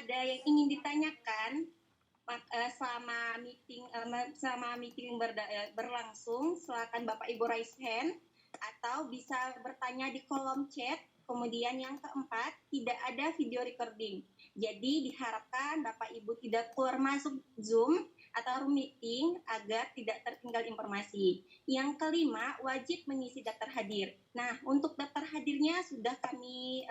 ada yang ingin ditanyakan selama meeting berlangsung, silakan Bapak Ibu raise hand atau bisa bertanya di kolom chat. Kemudian yang keempat, tidak ada video recording. Jadi diharapkan Bapak Ibu tidak keluar masuk Zoom atau room meeting agar tidak tertinggal informasi. Yang kelima, wajib mengisi daftar hadir. Nah, untuk daftar hadirnya sudah kami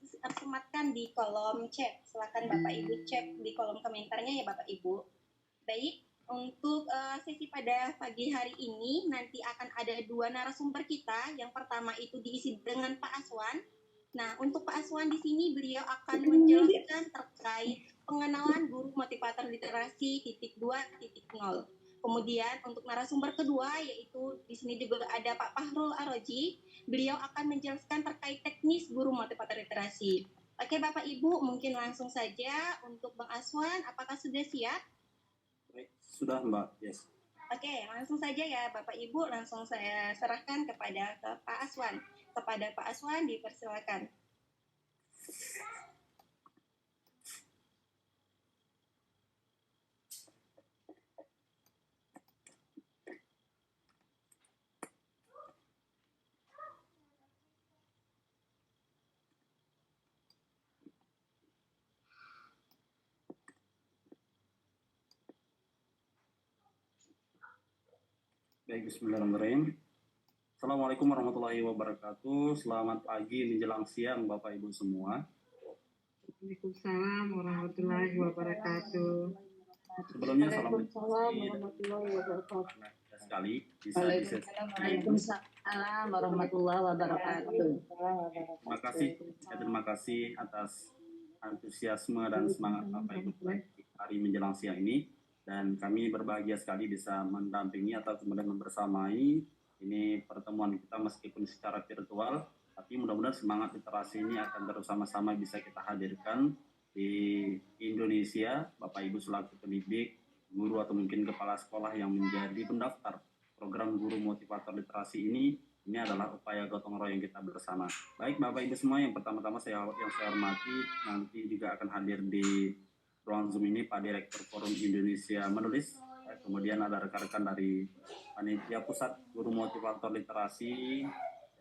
disematkan di kolom chat. Silakan Bapak Ibu cek di kolom komentarnya ya Bapak Ibu. Baik, untuk sesi pada pagi hari ini nanti akan ada 2 narasumber kita. Yang pertama itu diisi dengan Pak Aswan. Nah, untuk Pak Aswan di sini beliau akan menjelaskan terkait pengenalan guru motivator literasi titik 2.0. Kemudian untuk narasumber kedua yaitu di sini juga ada Pak Fahrul Aroji. Beliau akan menjelaskan terkait teknis guru motivator literasi. Oke Bapak Ibu, mungkin langsung saja untuk Bang Aswan, apakah sudah siap? Baik, sudah Mbak, yes. Oke, langsung saja ya Bapak Ibu, langsung saya serahkan kepada Pak Aswan. Kepada Pak Aswan dipersilakan. Baik, bismillahirrahmanirrahim. Assalamualaikum warahmatullahi wabarakatuh. Selamat pagi menjelang siang Bapak Ibu semua. Waalaikumsalam warahmatullahi wabarakatuh. Sebelumnya salam warahmatullahi wabarakatuh. Sekali bisa Waalaikumsalam warahmatullahi wabarakatuh. Terima kasih atas antusiasme dan semangat Bapak Ibu hari menjelang siang ini. Dan kami berbahagia sekali bisa mendampingi atau kemudian membersamai ini pertemuan kita meskipun secara virtual, tapi mudah-mudahan semangat literasi ini akan terus sama-sama bisa kita hadirkan di Indonesia. Bapak Ibu selaku pendidik, guru atau mungkin kepala sekolah yang menjadi pendaftar program guru motivator literasi ini adalah upaya gotong royong kita bersama. Baik Bapak Ibu semua, yang pertama-tama saya hormati, nanti juga akan hadir di ruang Zoom ini Pak Direktur Forum Indonesia Menulis, kemudian ada rekan-rekan dari Panitia Pusat Guru Motivator Literasi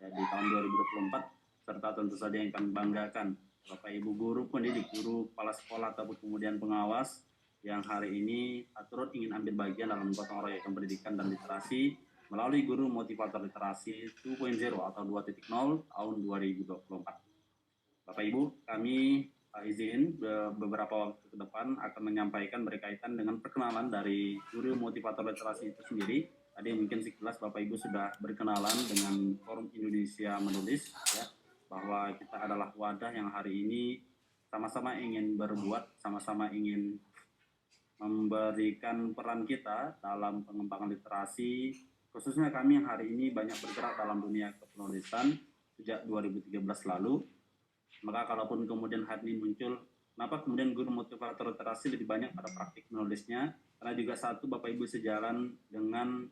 di tahun 2024, serta tentu saja yang kami banggakan Bapak Ibu guru pendidik, guru kepala sekolah ataupun kemudian pengawas yang hari ini turut ingin ambil bagian dalam gotong royong pendidikan dan literasi melalui Guru Motivator Literasi 2.0 atau 2.0 tahun 2024. Bapak Ibu, kami izin beberapa waktu ke depan akan menyampaikan berkaitan dengan perkenalan dari Guru Motivator Literasi itu sendiri. Tadi mungkin sekilas Bapak Ibu sudah berkenalan dengan Forum Indonesia Menulis, ya, bahwa kita adalah wadah yang hari ini sama-sama ingin berbuat, sama-sama ingin memberikan peran kita dalam pengembangan literasi, khususnya kami yang hari ini banyak bergerak dalam dunia kepenulisan sejak 2013 lalu. Maka kalaupun kemudian hari ini muncul, kenapa kemudian guru motivator literasi lebih banyak pada praktik menulisnya? Karena juga satu, Bapak Ibu sejalan dengan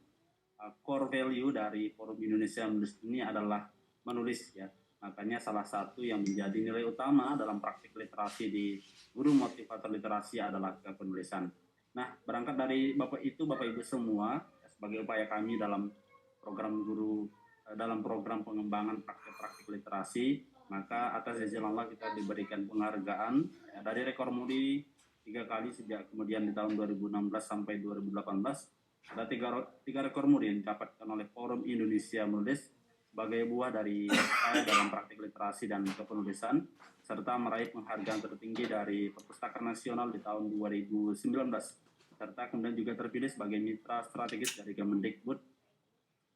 core value dari Forum Indonesia Menulis ini adalah menulis, ya. Makanya salah satu yang menjadi nilai utama dalam praktik literasi di guru motivator literasi adalah kepenulisan. Nah, berangkat dari Bapak Ibu semua, sebagai upaya kami dalam program pengembangan praktik literasi, maka atas izin Allah kita diberikan penghargaan dari Rekor Muri 3 kali sejak kemudian di tahun 2016 sampai 2018 ada tiga rekor muri yang didapatkan oleh Forum Indonesia Menulis sebagai buah dari dalam praktik literasi dan kepenulisan, serta meraih penghargaan tertinggi dari Perpustakaan Nasional di tahun 2019, serta kemudian juga terpilih sebagai mitra strategis dari Kemendikbud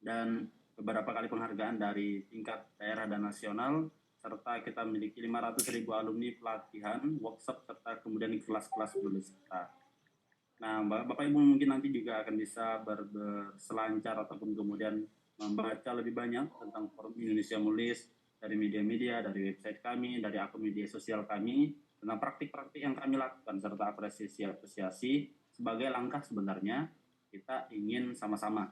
dan beberapa kali penghargaan dari tingkat daerah dan nasional, serta kita memiliki 500.000 alumni pelatihan, workshop, serta kemudian kelas-kelas menulis kita. Nah, Bapak Ibu mungkin nanti juga akan bisa berselancar ataupun kemudian membaca lebih banyak tentang Forum Indonesia Menulis dari media-media, dari website kami, dari akun media sosial kami, tentang praktik-praktik yang kami lakukan, serta apresiasi sebagai langkah sebenarnya kita ingin sama-sama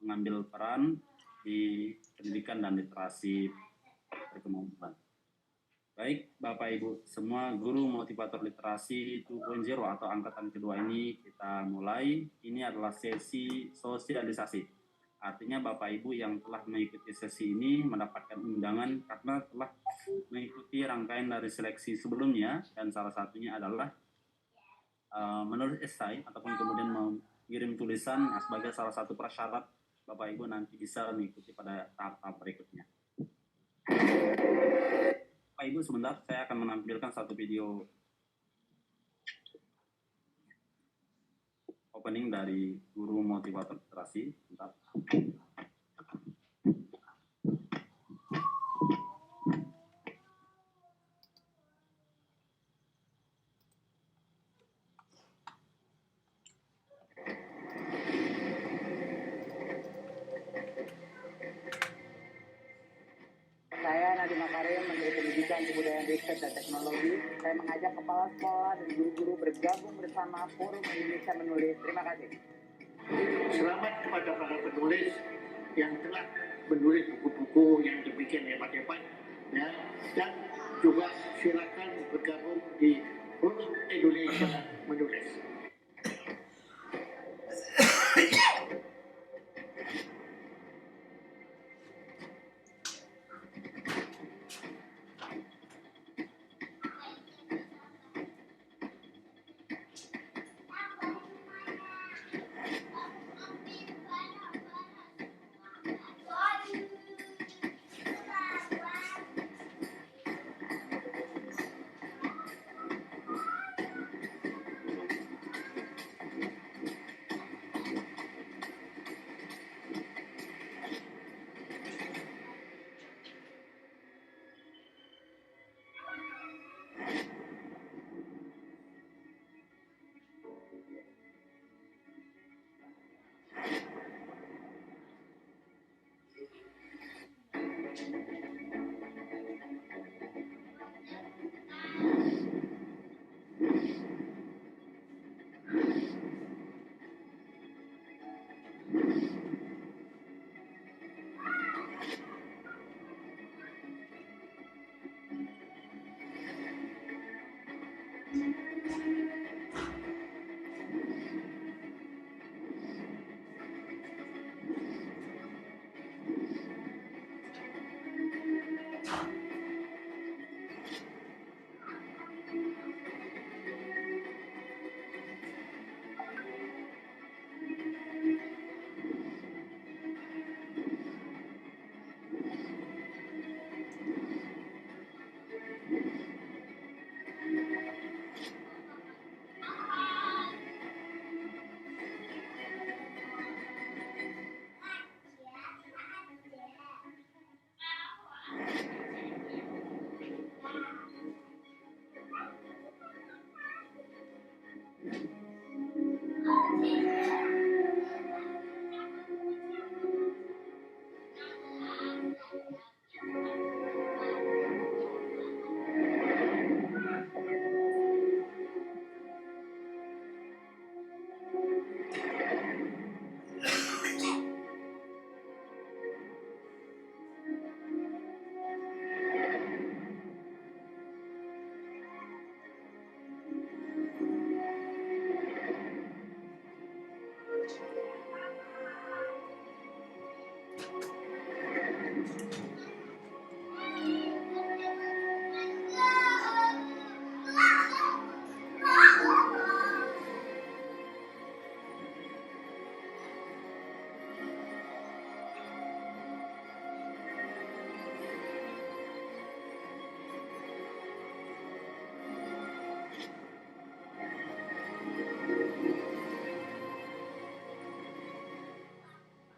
mengambil peran di pendidikan dan literasi berkemampuan. Baik, Bapak Ibu semua, guru motivator literasi 2.0 atau angkatan kedua ini kita mulai. Ini adalah sesi sosialisasi. Artinya Bapak Ibu yang telah mengikuti sesi ini mendapatkan undangan karena telah mengikuti rangkaian dari seleksi sebelumnya, dan salah satunya adalah menulis esai ataupun kemudian mengirim tulisan sebagai salah satu prasyarat Bapak Ibu nanti bisa mengikuti pada tahap-tahap berikutnya. Bapak Ibu sebentar, saya akan menampilkan satu video opening dari guru motivator literasi. Sebentar. Saya Nadiem Makarim, Menteri Pendidikan, Kebudayaan, Riset, dan Teknologi. Saya mengajak kepala sekolah dan guru-guru bergabung bersama Forum Indonesia Menulis. Terima kasih. Selamat kepada para penulis yang telah menulis buku-buku yang demikian hebat-hebat, ya, dan juga silakan bergabung di Forum Indonesia Menulis.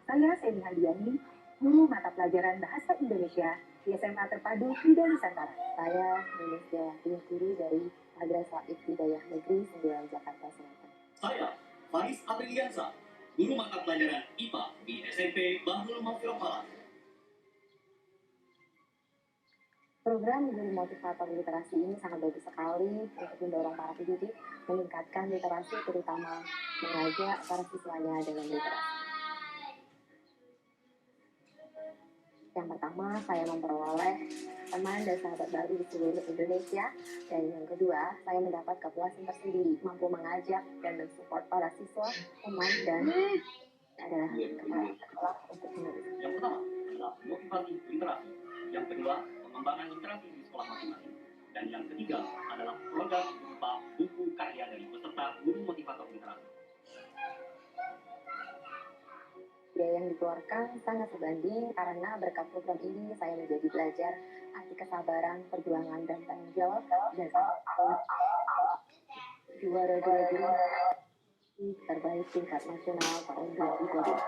Saya Seni Handiani, guru mata pelajaran Bahasa Indonesia di SMA Terpadu Krida Nusantara. Saya Ninis Jawati, guru dari Madrasah Ibtidaiyah Negeri 9 Jakarta Selatan. Saya Faris Apriliansa, guru mata pelajaran IPA di SMP Bahrul Mafirofalah. Program guru motivator literasi ini sangat bagus sekali untuk mendorong para pendidik meningkatkan literasi, terutama mengajak para siswanya dengan literasi. Yang pertama, saya memperoleh teman dan sahabat baru di seluruh Indonesia. Dan yang kedua, saya mendapat kepuasan tersendiri, mampu mengajak dan mensupport para siswa, teman, dan adalah kepala sekolah untuk menulis. Yang pertama adalah motivasi literasi. Yang kedua, pengembangan literasi di sekolah masing-masing. Dan yang ketiga adalah program berupa buku karya dari peserta guru motivator literasi. Biaya yang dikeluarkan sangat sebanding karena berkat program ini saya menjadi belajar arti kesabaran, perjuangan, dan tanggung jawab dan juara guru terbaik tingkat nasional tahun 2020.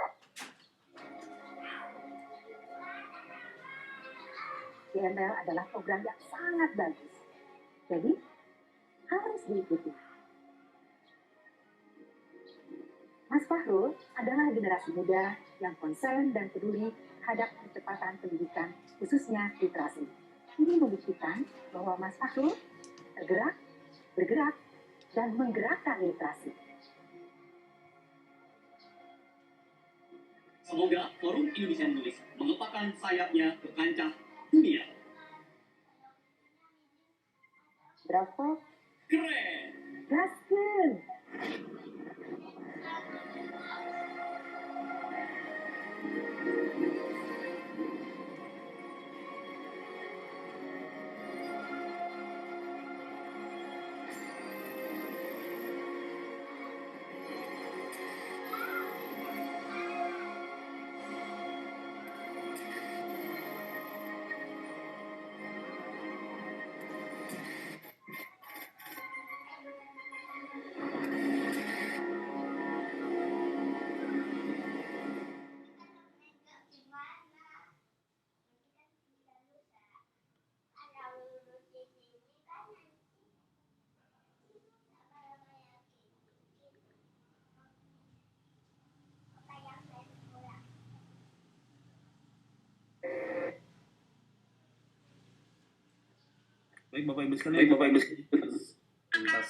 GML adalah program yang sangat bagus. Jadi, harus diikuti. Mas Fahrul adalah generasi muda yang concern dan peduli terhadap percepatan pendidikan, khususnya literasi. Ini membuktikan bahwa Mas Fahrul tergerak, bergerak, dan menggerakkan literasi. Semoga Forum Indonesia Menulis mengepakkan sayapnya ke kancah dunia. Bravo, Keren! Gaskeun! Baik Bapak Ibu sekalian, tuntas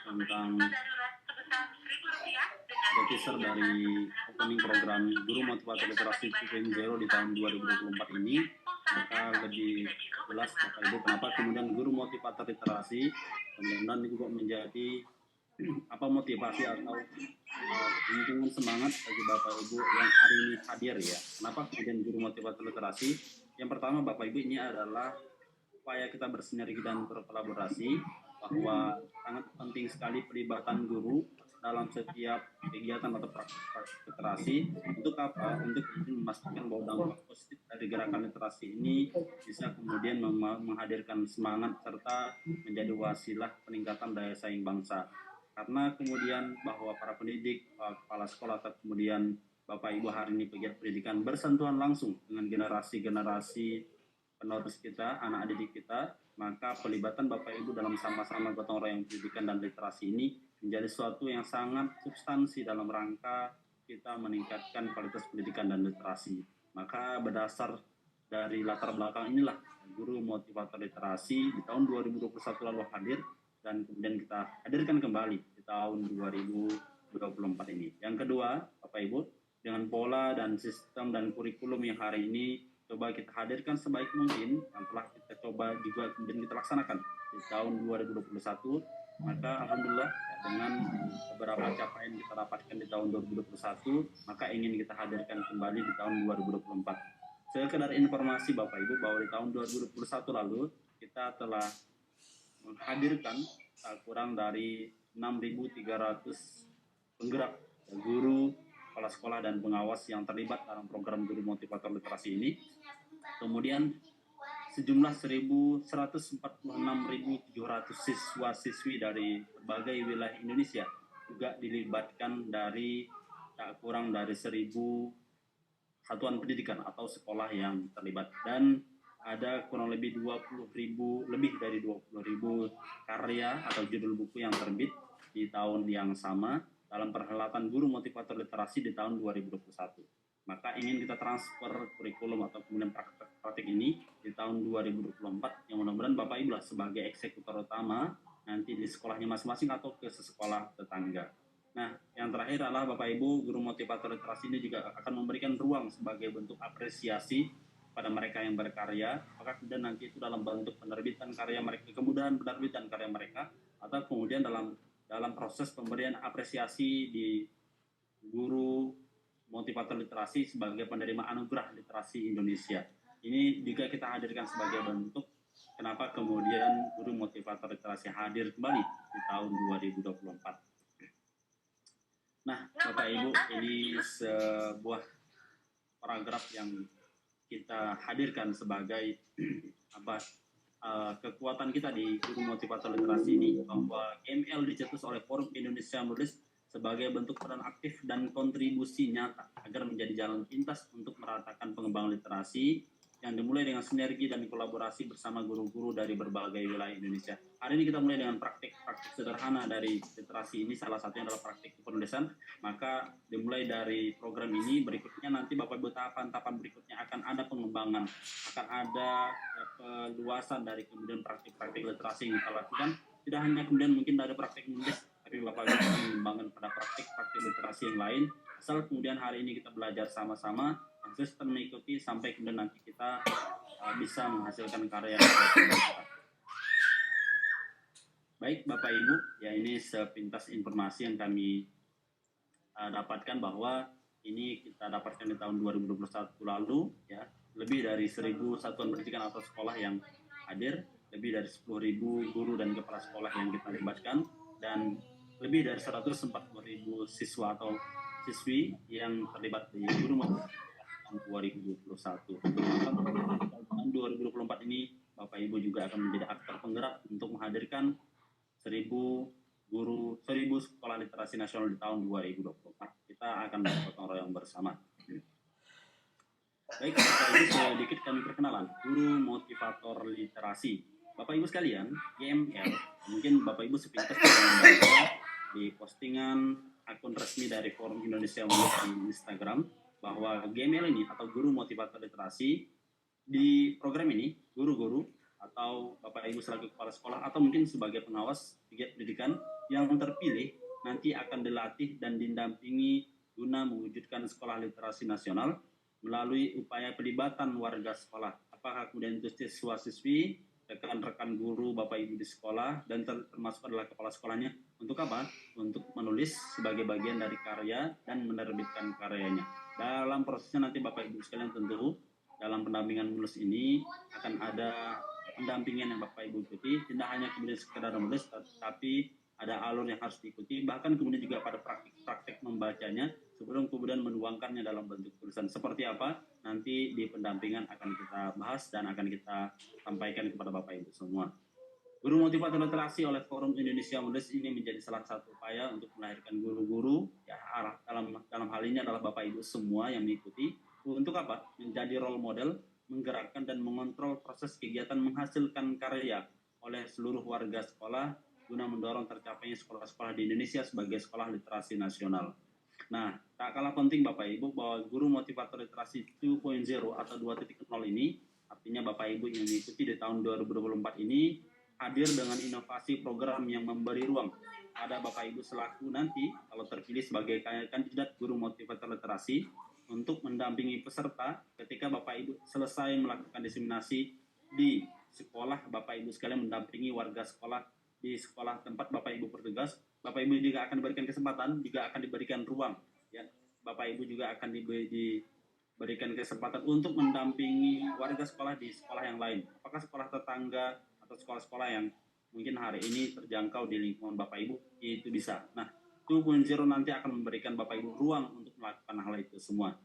tentang ada teaser dari opening program Guru Motivator Literasi 2.0 di tahun 2024 ini. Maka lebih jelas Bapak Ibu kenapa kemudian Guru Motivator Literasi kemudian juga menjadi motivasi atau lingkungan semangat bagi Bapak Ibu yang hari ini hadir ya. Kenapa kemudian Guru Motivator Literasi? Yang pertama Bapak Ibu ini adalah upaya kita bersinergi dan berkolaborasi, bahwa sangat penting sekali pelibatan guru dalam setiap kegiatan atau praktik literasi. Untuk apa? Untuk memastikan bahwa dampak positif dari gerakan literasi ini bisa kemudian menghadirkan semangat serta menjadi wasilah peningkatan daya saing bangsa. Karena kemudian bahwa para pendidik, kepala sekolah atau kemudian Bapak Ibu hari ini pegiat pendidikan bersentuhan langsung dengan generasi-generasi penerus kita, anak didik kita, maka pelibatan Bapak Ibu dalam sama-sama gotong royong pendidikan dan literasi ini menjadi sesuatu yang sangat substansi dalam rangka kita meningkatkan kualitas pendidikan dan literasi. Maka berdasar dari latar belakang inilah Guru Motivator Literasi di tahun 2021 lalu hadir dan kemudian kita hadirkan kembali di tahun 2024 ini. Yang kedua, Bapak Ibu, dengan pola dan sistem dan kurikulum yang hari ini coba kita hadirkan sebaik mungkin, yang telah kita coba juga kemudian kita laksanakan di tahun 2021, maka alhamdulillah dengan beberapa capaian kita dapatkan di tahun 2021, maka ingin kita hadirkan kembali di tahun 2024. Sekedar informasi Bapak Ibu bahwa di tahun 2021 lalu kita telah menghadirkan kurang dari 6.300 penggerak guru, kepala sekolah dan pengawas yang terlibat dalam program Guru Motivator Literasi ini. Kemudian sejumlah 146.700 siswa-siswi dari berbagai wilayah Indonesia juga dilibatkan dari tak kurang dari 1.000 satuan pendidikan atau sekolah yang terlibat, dan ada kurang lebih lebih dari 20.000 karya atau judul buku yang terbit di tahun yang sama dalam perhelatan Guru Motivator Literasi di tahun 2021. Maka ingin kita transfer kurikulum atau kemudian praktik ini di tahun 2024 yang mudah-mudahan Bapak Ibu lah sebagai eksekutor utama nanti di sekolahnya masing-masing atau ke sekolah tetangga. Nah, yang terakhir adalah Bapak Ibu, Guru Motivator Literasi ini juga akan memberikan ruang sebagai bentuk apresiasi pada mereka yang berkarya, apakah kemudian nanti itu dalam bentuk penerbitan karya mereka, kemudahan penerbitan karya mereka, atau kemudian dalam proses pemberian apresiasi di guru motivator literasi sebagai penerima anugerah literasi Indonesia. Ini juga kita hadirkan sebagai bentuk kenapa kemudian guru motivator literasi hadir kembali di tahun 2024. Nah, Bapak Ibu, ini sebuah paragraf yang kita hadirkan sebagai kekuatan kita di guru motivator literasi ini, bahwa GML dicetus oleh Forum Indonesia Menulis sebagai bentuk peran aktif dan kontribusi nyata agar menjadi jalan pintas untuk meratakan pengembangan literasi yang dimulai dengan sinergi dan kolaborasi bersama guru-guru dari berbagai wilayah Indonesia. Hari ini kita mulai dengan praktik sederhana dari literasi ini, salah satunya adalah praktik penulisan. Maka dimulai dari program ini, berikutnya nanti Bapak Ibu tahapan-tahapan berikutnya akan ada pengembangan, akan ada peluasan dari kemudian praktik-praktik literasi yang kita lakukan. Tidak hanya kemudian mungkin dari praktik menulis, tapi Bapak Ibu akan mengembangkan pada praktik-praktik literasi yang lain. Asal kemudian hari ini kita belajar sama-sama, konsisten mengikuti sampai kemudian nanti kita bisa menghasilkan karya yang berkualitas. Baik Bapak Ibu, ya ini sepintas informasi yang kami dapatkan bahwa ini kita dapatkan di tahun 2021 lalu, ya lebih dari 1.000 satuan pendidikan atau sekolah yang hadir, lebih dari 10.000 guru dan kepala sekolah yang kita libatkan, dan lebih dari 140.000 siswa atau siswi yang terlibat di guru motivator 2021. Tahun 2024 ini Bapak Ibu juga akan menjadi aktor penggerak untuk menghadirkan 1.000 sekolah literasi nasional di tahun 2024. Kita akan bergotong royong bersama. Baik, Bapak Ibu, sedikit kami perkenalan guru motivator literasi. Bapak Ibu sekalian, GML, mungkin Bapak Ibu sepintas membaca di postingan akun resmi dari Forum Indonesia Menulis di Instagram, bahwa GML ini atau guru motivator literasi, di program ini guru-guru atau Bapak Ibu selaku kepala sekolah atau mungkin sebagai pengawas kegiatan pendidikan yang terpilih nanti akan dilatih dan didampingi guna mewujudkan sekolah literasi nasional melalui upaya pelibatan warga sekolah, apakah kemudian itu siswa-siswi, rekan-rekan guru, Bapak Ibu di sekolah, dan termasuk adalah kepala sekolahnya. Untuk apa? Untuk menulis sebagai bagian dari karya dan menerbitkan karyanya. Dalam prosesnya nanti Bapak Ibu sekalian tentu dalam pendampingan menulis ini akan ada pendampingan yang Bapak Ibu ikuti, tidak hanya kemudian sekedar menulis, tapi ada alur yang harus diikuti, bahkan kemudian juga pada praktik membacanya sebelum kemudian menuangkannya dalam bentuk tulisan. Seperti apa? Nanti di pendampingan akan kita bahas dan akan kita sampaikan kepada Bapak Ibu semua. Guru motivator literasi oleh Forum Indonesia Menulis ini menjadi salah satu upaya untuk melahirkan guru-guru, ya dalam hal ini adalah Bapak Ibu semua yang mengikuti. Untuk apa? Menjadi role model, menggerakkan dan mengontrol proses kegiatan menghasilkan karya oleh seluruh warga sekolah guna mendorong tercapainya sekolah-sekolah di Indonesia sebagai sekolah literasi nasional. Nah, tak kalah penting Bapak Ibu bahwa guru motivator literasi 2.0 atau 2.0 ini, artinya Bapak Ibu yang mengikuti di tahun 2024 ini hadir dengan inovasi program yang memberi ruang pada Bapak Ibu selaku nanti kalau terpilih sebagai kandidat guru motivator literasi untuk mendampingi peserta ketika Bapak Ibu selesai melakukan diseminasi di sekolah. Bapak Ibu sekalian mendampingi warga sekolah di sekolah tempat Bapak Ibu bertugas. Bapak Ibu juga akan diberikan kesempatan, juga akan diberikan ruang, ya. Bapak Ibu juga akan diberikan kesempatan untuk mendampingi warga sekolah di sekolah yang lain. Apakah sekolah tetangga atau sekolah-sekolah yang mungkin hari ini terjangkau di lingkungan Bapak Ibu, itu bisa. Nah, 2.0 nanti akan memberikan Bapak Ibu ruang untuk melakukan hal itu semua.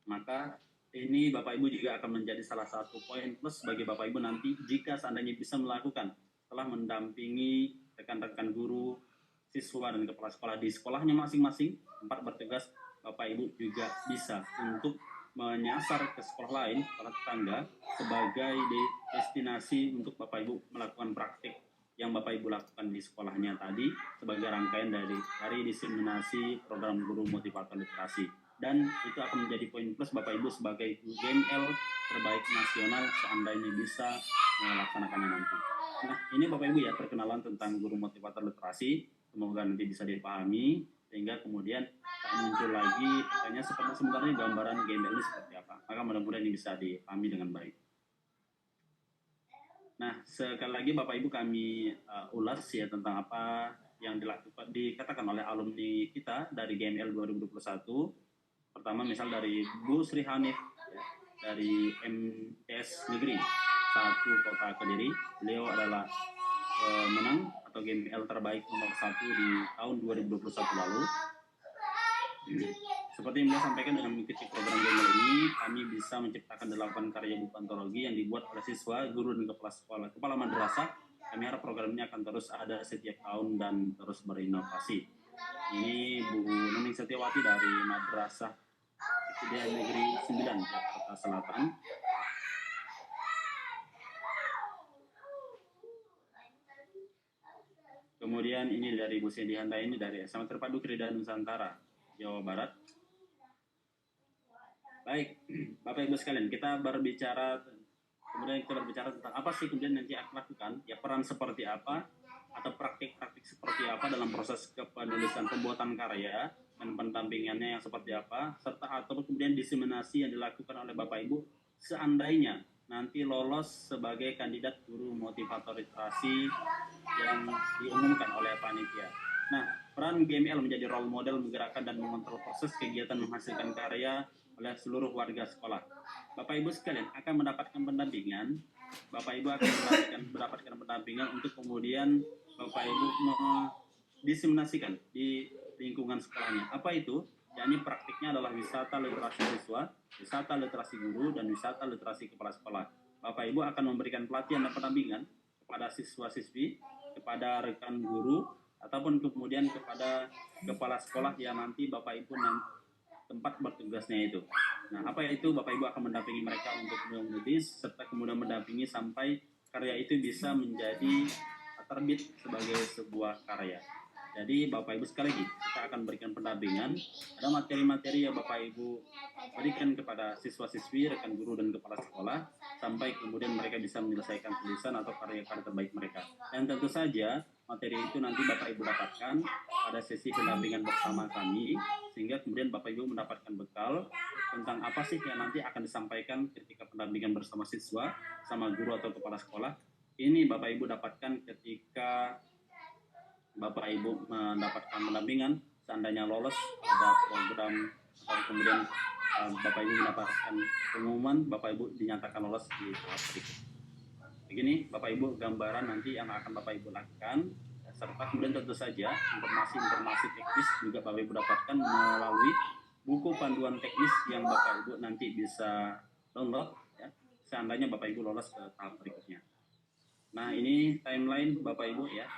Maka ini Bapak Ibu juga akan menjadi salah satu poin plus bagi Bapak Ibu nanti jika seandainya bisa melakukan setelah mendampingi rekan-rekan guru, siswa dan kepala sekolah di sekolahnya masing-masing tempat bertugas. Bapak Ibu juga bisa untuk menyasar ke sekolah lain, sekolah tetangga, sebagai destinasi untuk Bapak Ibu melakukan praktik yang Bapak Ibu lakukan di sekolahnya tadi sebagai rangkaian dari diseminasi program guru motivator literasi. Dan itu akan menjadi poin plus Bapak Ibu sebagai GML terbaik nasional seandainya bisa melaksanakannya nanti. Nah, ini Bapak Ibu ya perkenalan tentang guru motivator literasi. Semoga nanti bisa dipahami. sehingga kemudian tak muncul lagi pertanyaan sebenarnya gambaran GML ini seperti apa. Maka mudah-mudahan ini bisa dipahami dengan baik. Nah, sekali lagi Bapak Ibu kami ulas ya tentang apa yang dikatakan oleh alumni kita dari GML 2021. Pertama misal dari Bu Sri Hanif ya, dari MTS Negeri 1 Kota Kediri. Beliau adalah menang atau GML terbaik nomor 1 di tahun 2021 lalu. Seperti yang beliau sampaikan, dengan mengikuti program GML ini, kami bisa menciptakan 8 karya buku antologi yang dibuat oleh siswa, guru, dan kepala sekolah, kepala madrasah. Kami harap program ini akan terus ada setiap tahun dan terus berinovasi. Ini Bu Nuning Setiawati dari Madrasah Ibtidaiyah Negeri 9 Jakarta Selatan. Kemudian ini dari Bu Cindy Handa ini dari SMA Terpadu Krida Nusantara, Jawa Barat. Baik, Bapak Ibu sekalian, kita berbicara tentang apa sih kemudian nanti akan lakukan, ya peran seperti apa atau praktik-praktik seperti apa dalam proses kepenulisan pembuatan karya dan pendampingannya yang seperti apa, serta atau kemudian diseminasi yang dilakukan oleh Bapak Ibu seandainya nanti lolos sebagai kandidat guru motivator literasi yang diumumkan oleh panitia. Nah, peran GML menjadi role model menggerakkan dan mengontrol proses kegiatan menghasilkan karya oleh seluruh warga sekolah. Bapak Ibu sekalian akan mendapatkan pendampingan. Bapak Ibu akan mendapatkan pendampingan untuk kemudian Bapak Ibu diseminasikan di lingkungan sekolahnya. Apa itu? Yakni praktiknya adalah wisata literasi siswa, wisata literasi guru, dan wisata literasi kepala sekolah. Bapak Ibu akan memberikan pelatihan dan pendampingan kepada siswa-siswi, kepada rekan guru, ataupun kemudian kepada kepala sekolah yang nanti Bapak Ibu tempat bertugasnya itu. Nah, apa itu? Bapak Ibu akan mendampingi mereka untuk menulis serta kemudian mendampingi sampai karya itu bisa menjadi terbit sebagai sebuah karya. Jadi Bapak Ibu sekali lagi kita akan berikan pendampingan. Ada materi-materi yang Bapak Ibu berikan kepada siswa-siswi, rekan guru dan kepala sekolah sampai kemudian mereka bisa menyelesaikan tulisan atau karya-karya terbaik mereka. Dan tentu saja materi itu nanti Bapak Ibu dapatkan pada sesi pendampingan bersama kami, sehingga kemudian Bapak Ibu mendapatkan bekal tentang apa sih yang nanti akan disampaikan ketika pendampingan bersama siswa, sama guru atau kepala sekolah. Ini Bapak Ibu dapatkan ketika Bapak Ibu mendapatkan pendampingan, seandainya lolos ada program atau kemudian Bapak Ibu mendapatkan pengumuman, Bapak Ibu dinyatakan lolos di tahap berikut. Begini Bapak Ibu gambaran nanti yang akan Bapak Ibu lakukan, serta kemudian tentu saja informasi teknis juga Bapak Ibu dapatkan melalui buku panduan teknis yang Bapak Ibu nanti bisa download ya, seandainya Bapak Ibu lolos ke tahap berikutnya. Nah, ini timeline Bapak Ibu ya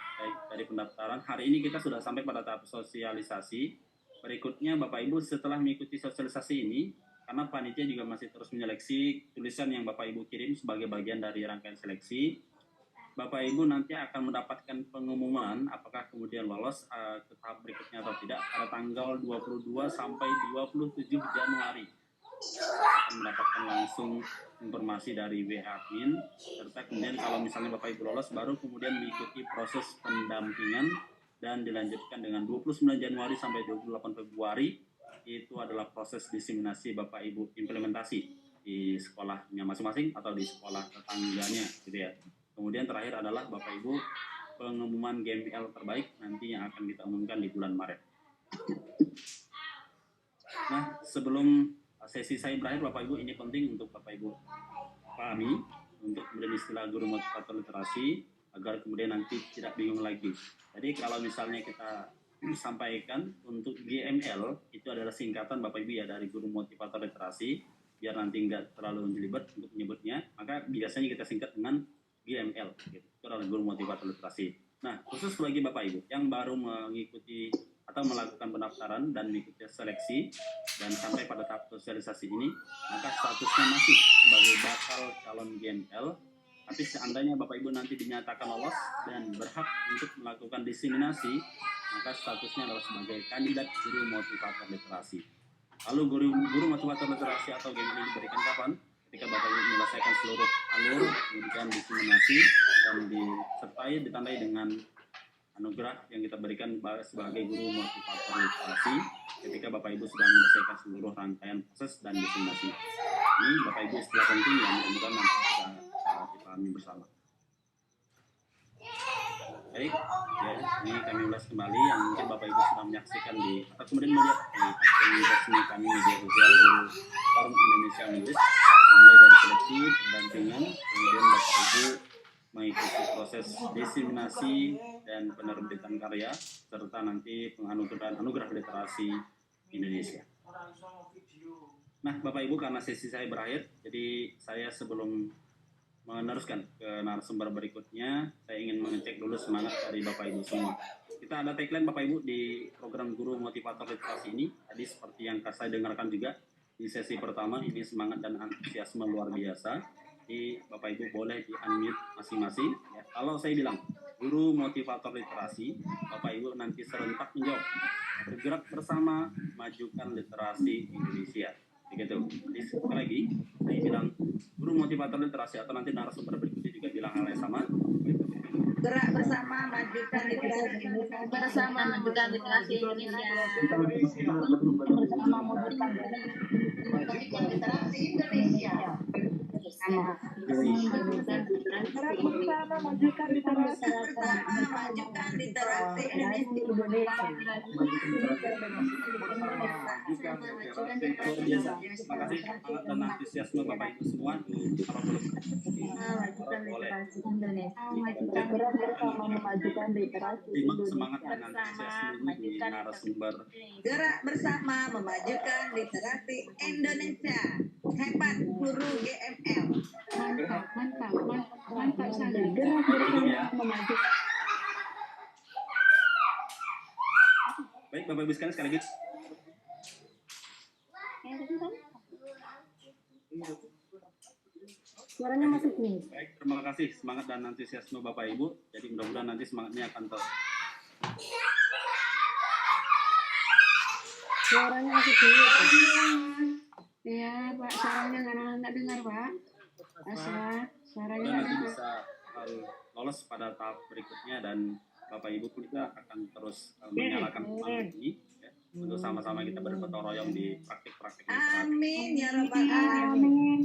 dari pendaftaran. Hari ini kita sudah sampai pada tahap sosialisasi. Berikutnya Bapak Ibu setelah mengikuti sosialisasi ini, karena panitia juga masih terus menyeleksi tulisan yang Bapak Ibu kirim sebagai bagian dari rangkaian seleksi, Bapak Ibu nanti akan mendapatkan pengumuman apakah kemudian lolos ke tahap berikutnya atau tidak pada tanggal 22 sampai 27 Januari. Akan mendapatkan langsung informasi dari WA admin, serta kemudian kalau misalnya Bapak Ibu lolos baru kemudian mengikuti proses pendampingan dan dilanjutkan dengan 29 Januari sampai 28 Februari itu adalah proses diseminasi Bapak Ibu implementasi di sekolahnya masing-masing atau di sekolah tetangganya gitu ya. Kemudian terakhir adalah Bapak Ibu pengumuman GML terbaik nanti yang akan kita umumkan di bulan Maret. Nah, sebelum sesi saya berakhir Bapak Ibu, ini penting untuk Bapak Ibu pahami untuk kemudian istilah guru motivator literasi agar kemudian nanti tidak bingung lagi. Jadi kalau misalnya kita sampaikan untuk GML itu adalah singkatan Bapak Ibu ya dari guru motivator literasi, biar nanti nggak terlalu menjelibet untuk menyebutnya, maka biasanya kita singkat dengan GML gitu. Itu adalah guru motivator literasi. Nah, khusus bagi Bapak Ibu yang baru mengikuti atau melakukan pendaftaran dan mengikuti seleksi dan sampai pada tahap sosialisasi ini, maka statusnya masih sebagai bakal calon GML. Tapi seandainya Bapak Ibu nanti dinyatakan lolos dan berhak untuk melakukan diseminasi, maka statusnya adalah sebagai kandidat guru motivator literasi. Lalu guru motivator literasi atau GML ini diberikan kapan? Ketika Bapak Ibu menyelesaikan seluruh alur, kemudian diseminasi dan ditandai dengan anugerah yang kita berikan sebagai guru motivator literasi ketika Bapak Ibu sudah menyelesaikan seluruh rangkaian proses dan diseminasi. Ini Bapak Ibu istilah penting yang mudah-mudahan nanti bisa dipahami bersama. Baik, ya, ini kami ulas kembali yang mungkin Bapak Ibu sudah menyaksikan atau kemudian melihat di akun resmi kami media sosial Guru Forum Indonesia Menulis, mulai dari seleksi, pendampingan, kemudian Bapak Ibu mengikuti proses diseminasi dan penerbitan karya, serta nanti penganugerahan anugerah literasi Indonesia. Nah, Bapak Ibu, karena sesi saya berakhir, jadi saya sebelum meneruskan ke narasumber berikutnya, saya ingin mengecek dulu semangat dari Bapak Ibu semua. Kita ada tagline Bapak Ibu di program Guru Motivator Literasi ini. Tadi seperti yang saya dengarkan juga di sesi pertama, ini semangat dan antusiasme luar biasa. Jadi Bapak Ibu boleh di-unmute masing-masing. Ya, kalau saya bilang Guru Motivator Literasi, Bapak Ibu nanti serentak menjawab. Bergerak bersama, majukan literasi Indonesia. Begitu. Jadi sekali lagi, saya bilang Guru Motivator Literasi atau nanti narasumber berikutnya juga bilang hal yang sama. Gerak bersama, majukan literasi Indonesia. Bersama, majukan literasi Indonesia. Bersama, majukan literasi Indonesia. Bersama, majukan literasi Indonesia. Biasa. Terima kasih semangat dan antusiasme Bapak Ibu semua. Kalau belum boleh. Bergerak bersama memajukan literasi Simak semangat dan antusiasme di narasumber. Gerak bersama memajukan literasi Indonesia. Hebat guru GML. Mantap sekali. Gerak bersama memajukan. Baik, Bapak Ibu sekalian, sekali lagi. Suaranya masuk nih. Baik, terima kasih semangat dan antusiasme Bapak Ibu. Jadi mudah-mudahan nanti semangatnya akan Suaranya masuk nih. Iya, Pak, suaranya nggak dengar, Pak. Suaranya nggak nanti dengar. bisa lolos pada tahap berikutnya dan Bapak Ibu kita akan terus menyalakan semangat ini ya, untuk sama-sama kita bergotong royong di praktik-praktik literasi. Amin ya rabbal alamin.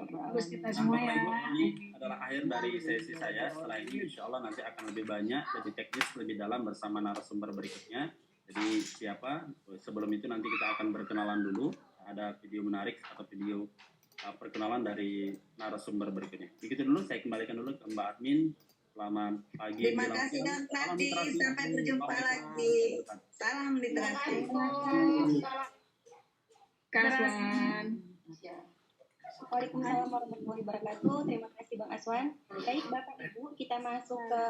Terus kita Nah, semua Bapak ya. Ibu, ini adalah akhir dari sesi saya. Setelah ini insya Allah nanti akan lebih banyak, lebih teknis, lebih dalam bersama narasumber berikutnya. Jadi siapa? Sebelum itu nanti kita akan berkenalan dulu. Ada video menarik atau video perkenalan dari narasumber berikutnya. Begitu dulu, saya kembalikan dulu ke Mbak Admin. Selamat pagi. Terima kasih dan tadi sampai berjumpa lagi. Salam literasi. Kaswan. Waalaikumsalam warahmatullahi wabarakatuh. Terima kasih Bang Aswan. Baik Bapak Ibu, kita masuk ke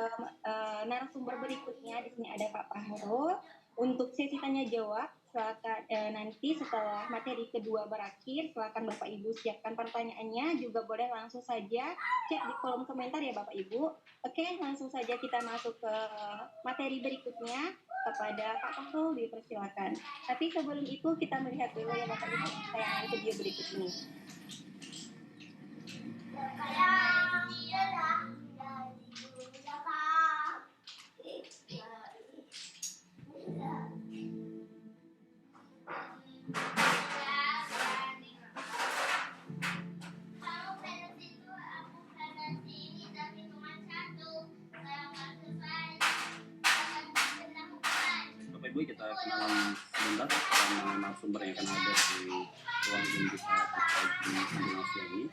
narasumber berikutnya. Di sini ada Pak Fahrul. Untuk sesi tanya jawab, silakan nanti setelah materi kedua berakhir, silakan Bapak Ibu siapkan pertanyaannya. Juga boleh langsung saja cek di kolom komentar ya Bapak Ibu. Oke, langsung saja kita masuk ke materi berikutnya. Kepada Pak Fahrul dipersilakan. Tapi sebelum itu kita melihat dulu ya Bapak Ibu tayangan video berikut ini. Bapak Ibu, kita kenalan sebentar karena narasumber yang akan ada di ruang Zoom kita terkait dengan simulasi ini.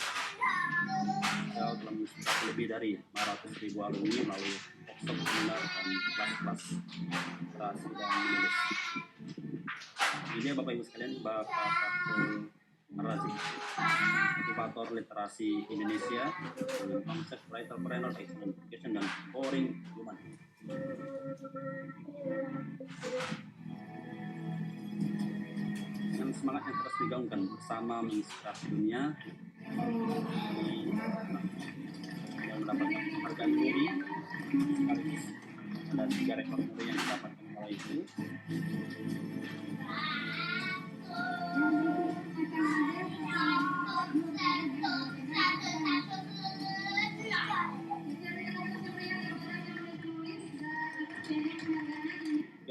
Kita telah mensupport lebih dari 500.000 alumni melalui workshop, seminar, dan kelas-kelas literasi dan menulis. Ini dia Bapak Ibu sekalian, Bapak Fahrul Razi, motivator literasi Indonesia dengan konsep writer-preneur, excellent education, dan boring human. Dengan semangat yang terus digaungkan bersama menginspirasi dunia, yang mendapatkan penghargaan muri sekaligus ada 3 rekor muri yang didapatkan oleh itu.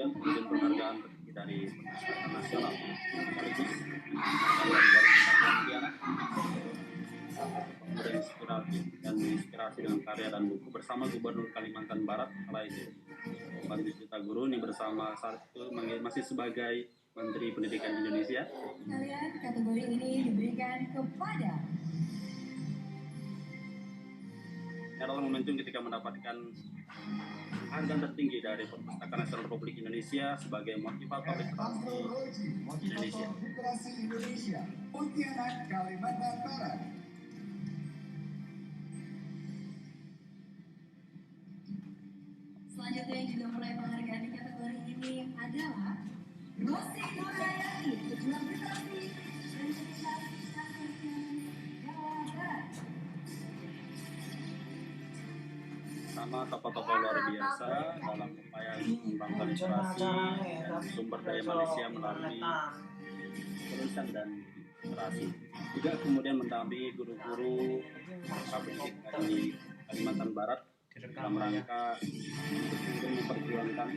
juga kemudian penghargaan tertinggi dari Perpustakaan Nasional sekaligus dari Pontianak pemuda inspiratif dan menginspirasi dengan karya dan buku bersama Gubernur Kalimantan Barat kala itu Pak Juta Guru ini bersama saat itu masih sebagai Menteri Pendidikan Indonesia. Kalian kategori ini diberikan kepada adalah momentum ketika mendapatkan penghargaan tertinggi dari Perpustakaan Nasional Republik Indonesia sebagai motivator literasi Indonesia. Literasi Indonesia, Pontianak, Kalimantan Barat. selanjutnya yang juga mulai penghargaan di kategori ini adalah Rosi Nurayani, pejuang literasi Indonesia Jawa Barat. Sama tokoh-tokoh luar biasa dalam upaya mengembangkan literasi dan sumber daya Malaysia melalui tulisan dan literasi. Juga kemudian mendampingi guru-guru KPK di Kalimantan Barat dalam rangka untuk memperjuangkan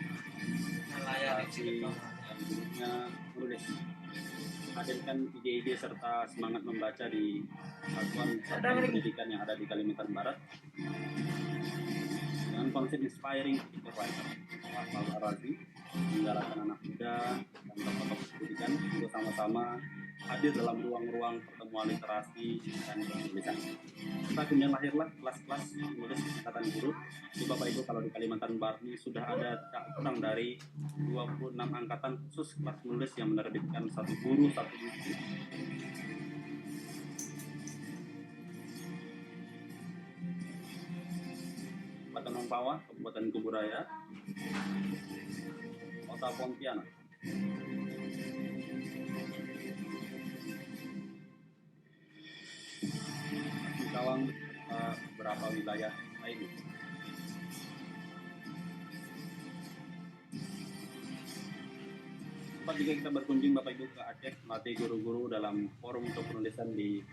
literasi dan gurunya menulis, hadirkan ide-ide serta semangat membaca di satuan pendidikan yang ada di Kalimantan Barat dengan konsep inspiring critical writer Al-Arazi menggalakkan anak muda dan tokoh-tokoh pendidikan untuk sama-sama hadir dalam ruang-ruang pertemuan literasi dan penulisan. Setelah kemudian lahirlah kelas-kelas menulis tingkatan guru. Di Bapak Ibu kalau di Kalimantan Barat ini sudah ada tak kurang dari 26 angkatan khusus kelas menulis yang menerbitkan satu guru satu buku. Kabupaten Mempawah, Kabupaten Kuburaya, Kota Pontianak. Cawang beberapa wilayah lainnya. Sempat juga kita berkunjung Bapak Ibu ke Aceh, melatih guru-guru dalam forum untuk penulisan di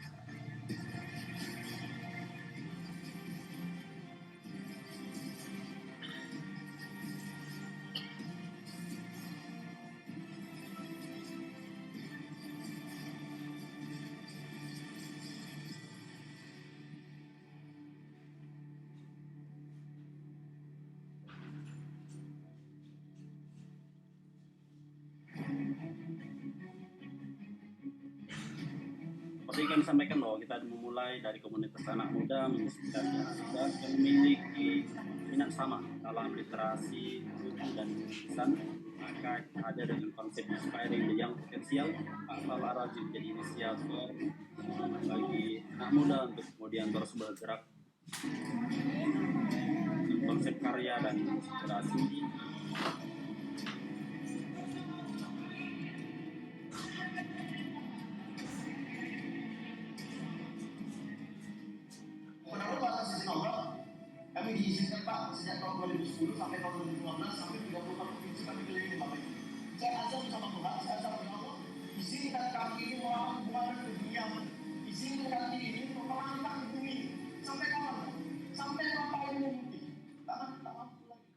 seperti kami sampaikan bahwa kita memulai dari komunitas anak muda menginspirasi anak muda yang memiliki minat sama dalam literasi, buku dan tulisan, maka ada dengan konsep inspiring the young potensial. Al-Arazi menjadi inisiator bagi anak muda untuk kemudian terus bergerak dengan konsep karya dan inspirasi. Kami diizinkan Pak sejak tahun 2010 sampai tahun 2015 sampai 30 tahun provinsi kami keliling Pak. Saya azam sama Tuhan, saya azam sama Allah. Izinkan kami ini melawan hubungan dunia. Izinkan kami ini melangkah bumi sampai kapan? Sampai apa yang mungkin? Tak mampu lagi.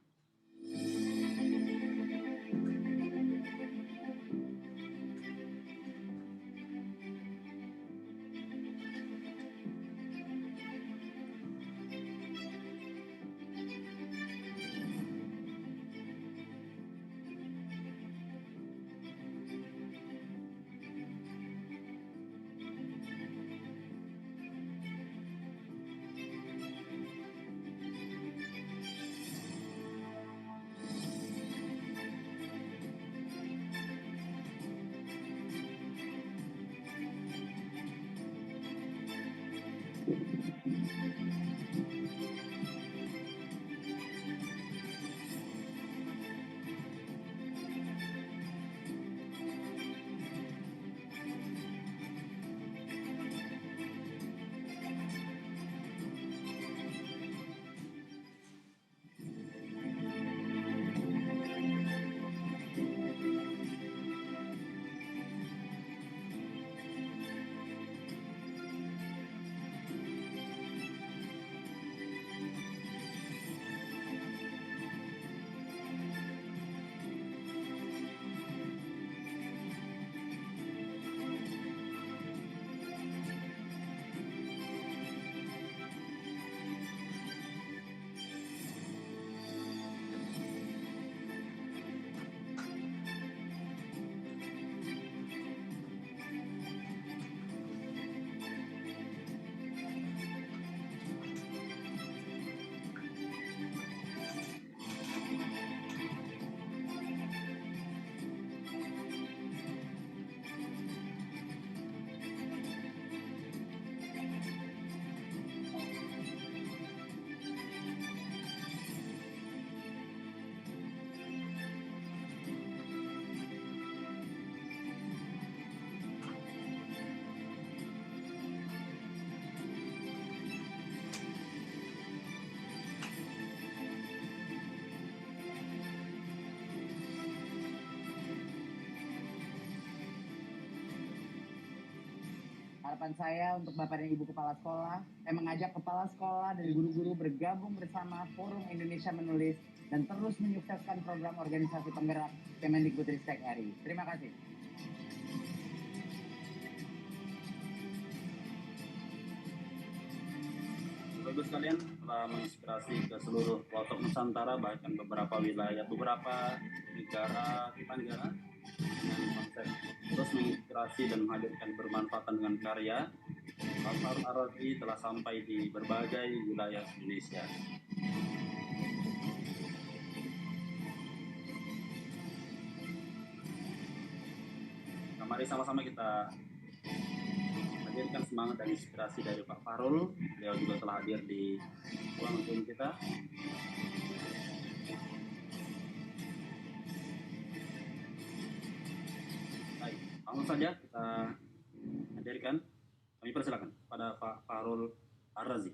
harapan saya untuk Bapak dan Ibu Kepala Sekolah, saya mengajak kepala sekolah dan guru-guru bergabung bersama Forum Indonesia Menulis dan terus menyukseskan program organisasi penggerak Kemendikbudristek RI. Terima kasih. Bapak Ibu sekalian, telah menginspirasi ke seluruh pelosok Nusantara, bahkan beberapa wilayah, beberapa negara, negara dengan konsep terus menginspirasi dan menghadirkan bermanfaatan dengan karya. Pak Farul Ar-Razi telah sampai di berbagai wilayah Indonesia. Nah, mari sama-sama kita hadirkan semangat dan inspirasi dari Pak Farul. Beliau juga telah hadir di ruang Zoom kita. Baik, langsung saja kita hadirkan. Kami persilakan pada Pak Farul Ar-Razi.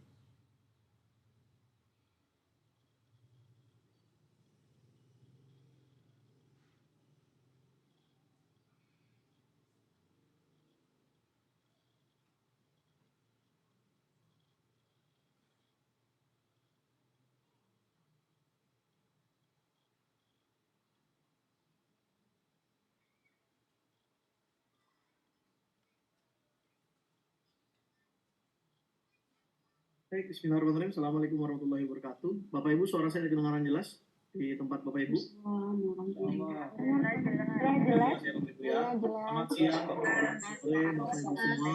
Baik, bismillahirrahmanirrahim. Assalamualaikum warahmatullahi wabarakatuh. Bapak Ibu, suara saya kedengaran jelas di tempat Bapak Ibu? Jelas. Selamat siang, sore, Bapak Ibu semua.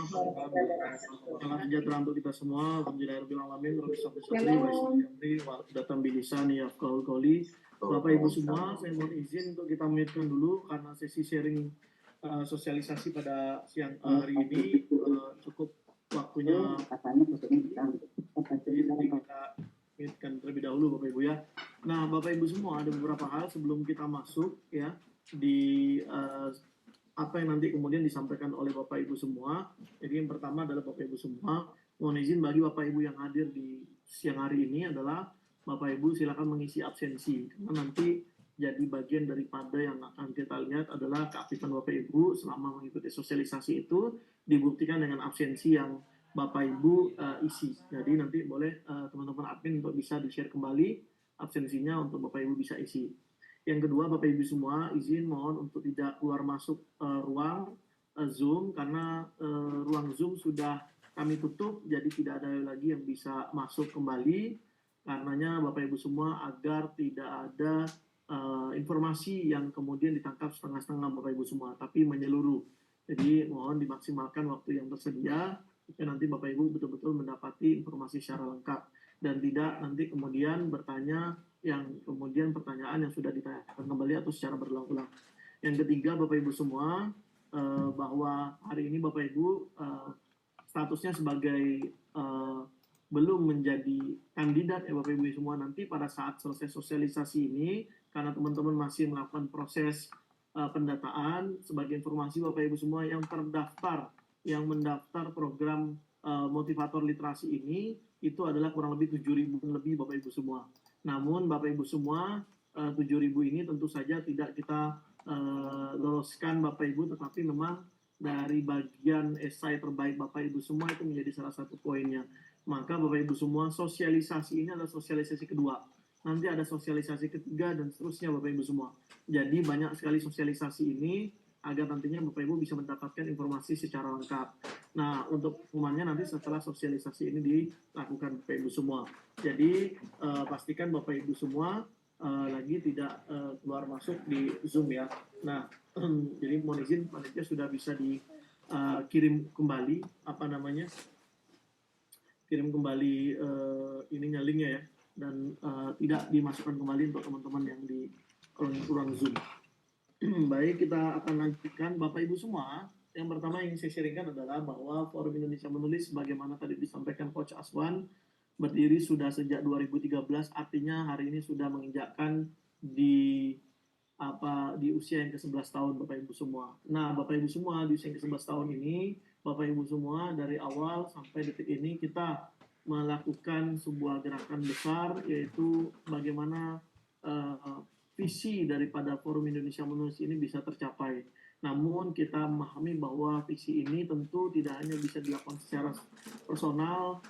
Salam sejahtera untuk kita semua. Alhamdulillahirrahmanirrahim. Rabbi sabri sabri wa islamiyamri wa datam bilisani yafqahul qawli. Bapak Ibu semua, saya mohon izin untuk kita menitkan dulu karena sesi sharing sosialisasi pada siang hari ini cukup waktunya. Jadi kita meetkan terlebih dahulu Bapak Ibu ya. Nah Bapak Ibu semua, ada beberapa hal sebelum kita masuk ya di apa yang nanti kemudian disampaikan oleh Bapak Ibu semua. Jadi yang pertama adalah Bapak Ibu semua, mohon izin bagi Bapak Ibu yang hadir di siang hari ini adalah Bapak Ibu silakan mengisi absensi karena nanti jadi bagian daripada yang akan kita lihat adalah keaktifan Bapak Ibu selama mengikuti sosialisasi itu dibuktikan dengan absensi yang Bapak Ibu isi. Jadi nanti boleh teman-teman admin untuk bisa di-share kembali absensinya untuk Bapak Ibu bisa isi. Yang kedua, Bapak Ibu semua izin mohon untuk tidak keluar masuk ruang Zoom karena ruang Zoom sudah kami tutup, jadi tidak ada lagi yang bisa masuk kembali. Karenanya Bapak Ibu semua agar tidak ada informasi yang kemudian ditangkap setengah-setengah Bapak Ibu semua, tapi menyeluruh. Jadi mohon dimaksimalkan waktu yang tersedia supaya nanti Bapak Ibu betul-betul mendapati informasi secara lengkap dan tidak nanti kemudian bertanya yang kemudian pertanyaan yang sudah ditanyakan kembali atau secara berulang-ulang. Yang ketiga Bapak Ibu semua bahwa hari ini Bapak Ibu statusnya sebagai belum menjadi kandidat ya Bapak Ibu semua, nanti pada saat selesai sosialisasi ini karena teman-teman masih melakukan proses pendataan, sebagai informasi Bapak Ibu semua yang terdaftar yang mendaftar program motivator literasi ini itu adalah kurang lebih 7.000 lebih Bapak Ibu semua. Namun Bapak Ibu semua 7.000 ini tentu saja tidak kita loloskan Bapak Ibu, tetapi memang dari bagian esai terbaik Bapak Ibu semua itu menjadi salah satu poinnya. Maka Bapak Ibu semua sosialisasi ini adalah sosialisasi kedua. Nanti ada sosialisasi ketiga dan seterusnya Bapak Ibu semua. Jadi banyak sekali sosialisasi ini agar nantinya Bapak Ibu bisa mendapatkan informasi secara lengkap. Nah, untuk pengumumannya nanti setelah sosialisasi ini dilakukan Bapak Ibu semua. Jadi, pastikan Bapak Ibu semua lagi tidak keluar masuk di Zoom ya. Nah, jadi mohon izin, panitia sudah bisa dikirim kembali, kirim kembali ininya linknya ya. Dan tidak dimasukkan kembali untuk teman-teman yang di ruang Zoom. Baik, kita akan lanjutkan Bapak Ibu semua. Yang pertama yang saya sharingkan adalah bahwa Forum Indonesia Menulis sebagaimana tadi disampaikan Coach Aswan berdiri sudah sejak 2013, artinya hari ini sudah menginjakkan di usia yang ke-11 tahun Bapak Ibu semua. Nah, Bapak Ibu semua di usia yang ke-11 tahun ini, Bapak Ibu semua dari awal sampai detik ini kita melakukan sebuah gerakan besar yaitu bagaimana visi daripada Forum Indonesia Menulis ini bisa tercapai. Namun kita memahami bahwa visi ini tentu tidak hanya bisa dilakukan secara personal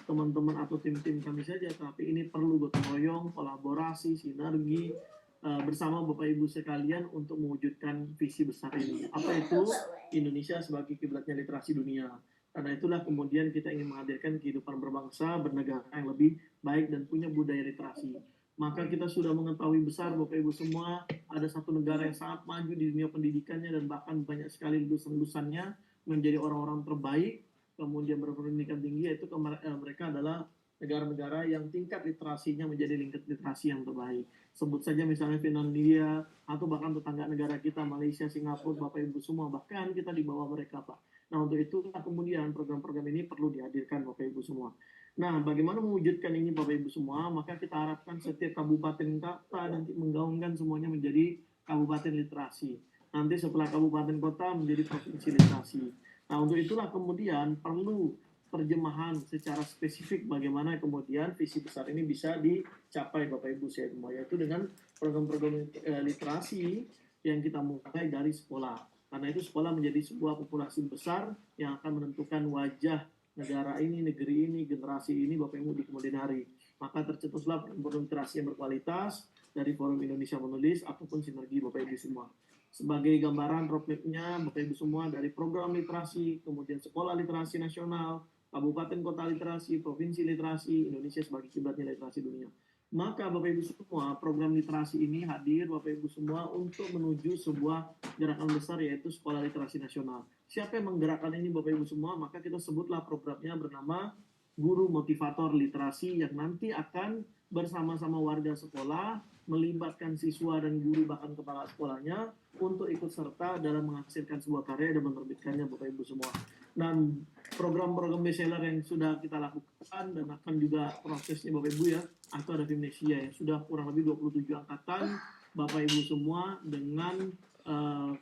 teman-teman atau tim-tim kami saja, tapi ini perlu gotong royong, kolaborasi, sinergi bersama Bapak Ibu sekalian untuk mewujudkan visi besar ini. Apa itu? Indonesia sebagai kiblatnya literasi dunia. Karena itulah kemudian kita ingin menghadirkan kehidupan berbangsa, bernegara yang lebih baik dan punya budaya literasi. Maka kita sudah mengetahui besar Bapak Ibu semua, ada satu negara yang sangat maju di dunia pendidikannya dan bahkan banyak sekali lulusan-lulusannya menjadi orang-orang terbaik, kemudian berpendidikan tinggi, yaitu mereka adalah negara-negara yang tingkat literasinya menjadi tingkat literasi yang terbaik. Sebut saja misalnya Finlandia, atau bahkan tetangga negara kita, Malaysia, Singapura, Bapak Ibu semua, bahkan kita di bawah mereka, Pak. Nah, untuk itu kemudian program-program ini perlu dihadirkan Bapak Ibu semua. Nah, bagaimana mewujudkan ini Bapak Ibu semua? Maka kita harapkan setiap kabupaten kota nanti menggaungkan semuanya menjadi kabupaten literasi. Nanti setelah kabupaten kota menjadi provinsi literasi. Nah, untuk itulah kemudian perlu terjemahan secara spesifik bagaimana kemudian visi besar ini bisa dicapai Bapak Ibu semua, yaitu dengan program-program literasi yang kita mulai dari sekolah. Karena itu sekolah menjadi sebuah populasi besar yang akan menentukan wajah negara ini, negeri ini, generasi ini Bapak Ibu di kemudian hari. Maka tercetuslah program literasi yang berkualitas dari Forum Indonesia Menulis ataupun sinergi Bapak Ibu semua. Sebagai gambaran roadmap-nya Bapak Ibu semua dari program literasi, kemudian sekolah literasi nasional, kabupaten kota literasi, provinsi literasi, Indonesia sebagai kiblatnya literasi dunia. Maka Bapak Ibu semua, program literasi ini hadir Bapak Ibu semua untuk menuju sebuah gerakan besar yaitu Sekolah Literasi Nasional. Siapa yang menggerakkan ini Bapak Ibu semua? Maka kita sebutlah programnya bernama Guru Motivator Literasi yang nanti akan bersama-sama warga sekolah melibatkan siswa dan guru bahkan kepala sekolahnya untuk ikut serta dalam menghasilkan sebuah karya dan menerbitkannya Bapak Ibu semua. Dan program-program bestseller yang sudah kita lakukan dan akan juga prosesnya Bapak Ibu ya, atau ada Fimnesia yang sudah kurang lebih 27 angkatan Bapak Ibu semua dengan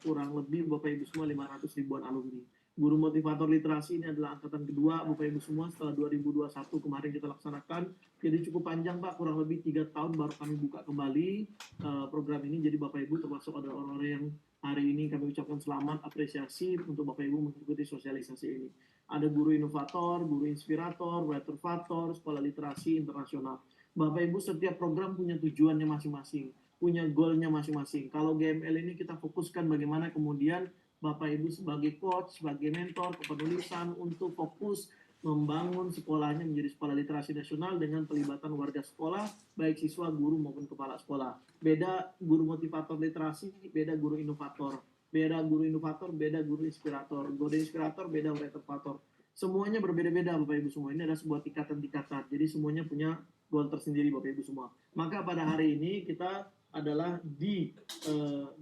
kurang lebih Bapak Ibu semua 500 ribuan alumni. Guru Motivator Literasi ini adalah angkatan kedua Bapak Ibu semua setelah 2021 kemarin kita laksanakan. Jadi cukup panjang Pak, kurang lebih 3 tahun baru kami buka kembali program ini. Jadi Bapak Ibu termasuk ada orang-orang yang hari ini kami ucapkan selamat, apresiasi untuk Bapak Ibu mengikuti sosialisasi ini. Ada guru inovator, guru inspirator, writer-fator, sekolah literasi internasional. Bapak Ibu setiap program punya tujuannya masing-masing, punya goalnya masing-masing. Kalau GML ini kita fokuskan bagaimana kemudian Bapak Ibu sebagai coach, sebagai mentor kepenulisan untuk fokus membangun sekolahnya menjadi sekolah literasi nasional dengan pelibatan warga sekolah, baik siswa, guru maupun kepala sekolah. Beda guru motivator literasi, beda guru inovator. Beda guru inovator, beda guru inspirator. Guru inspirator, beda writer-fator. Semuanya berbeda-beda Bapak Ibu semua. Ini ada sebuah tingkatan-tingkatan. Jadi semuanya punya goal tersendiri Bapak Ibu semua. Maka pada hari ini kita adalah di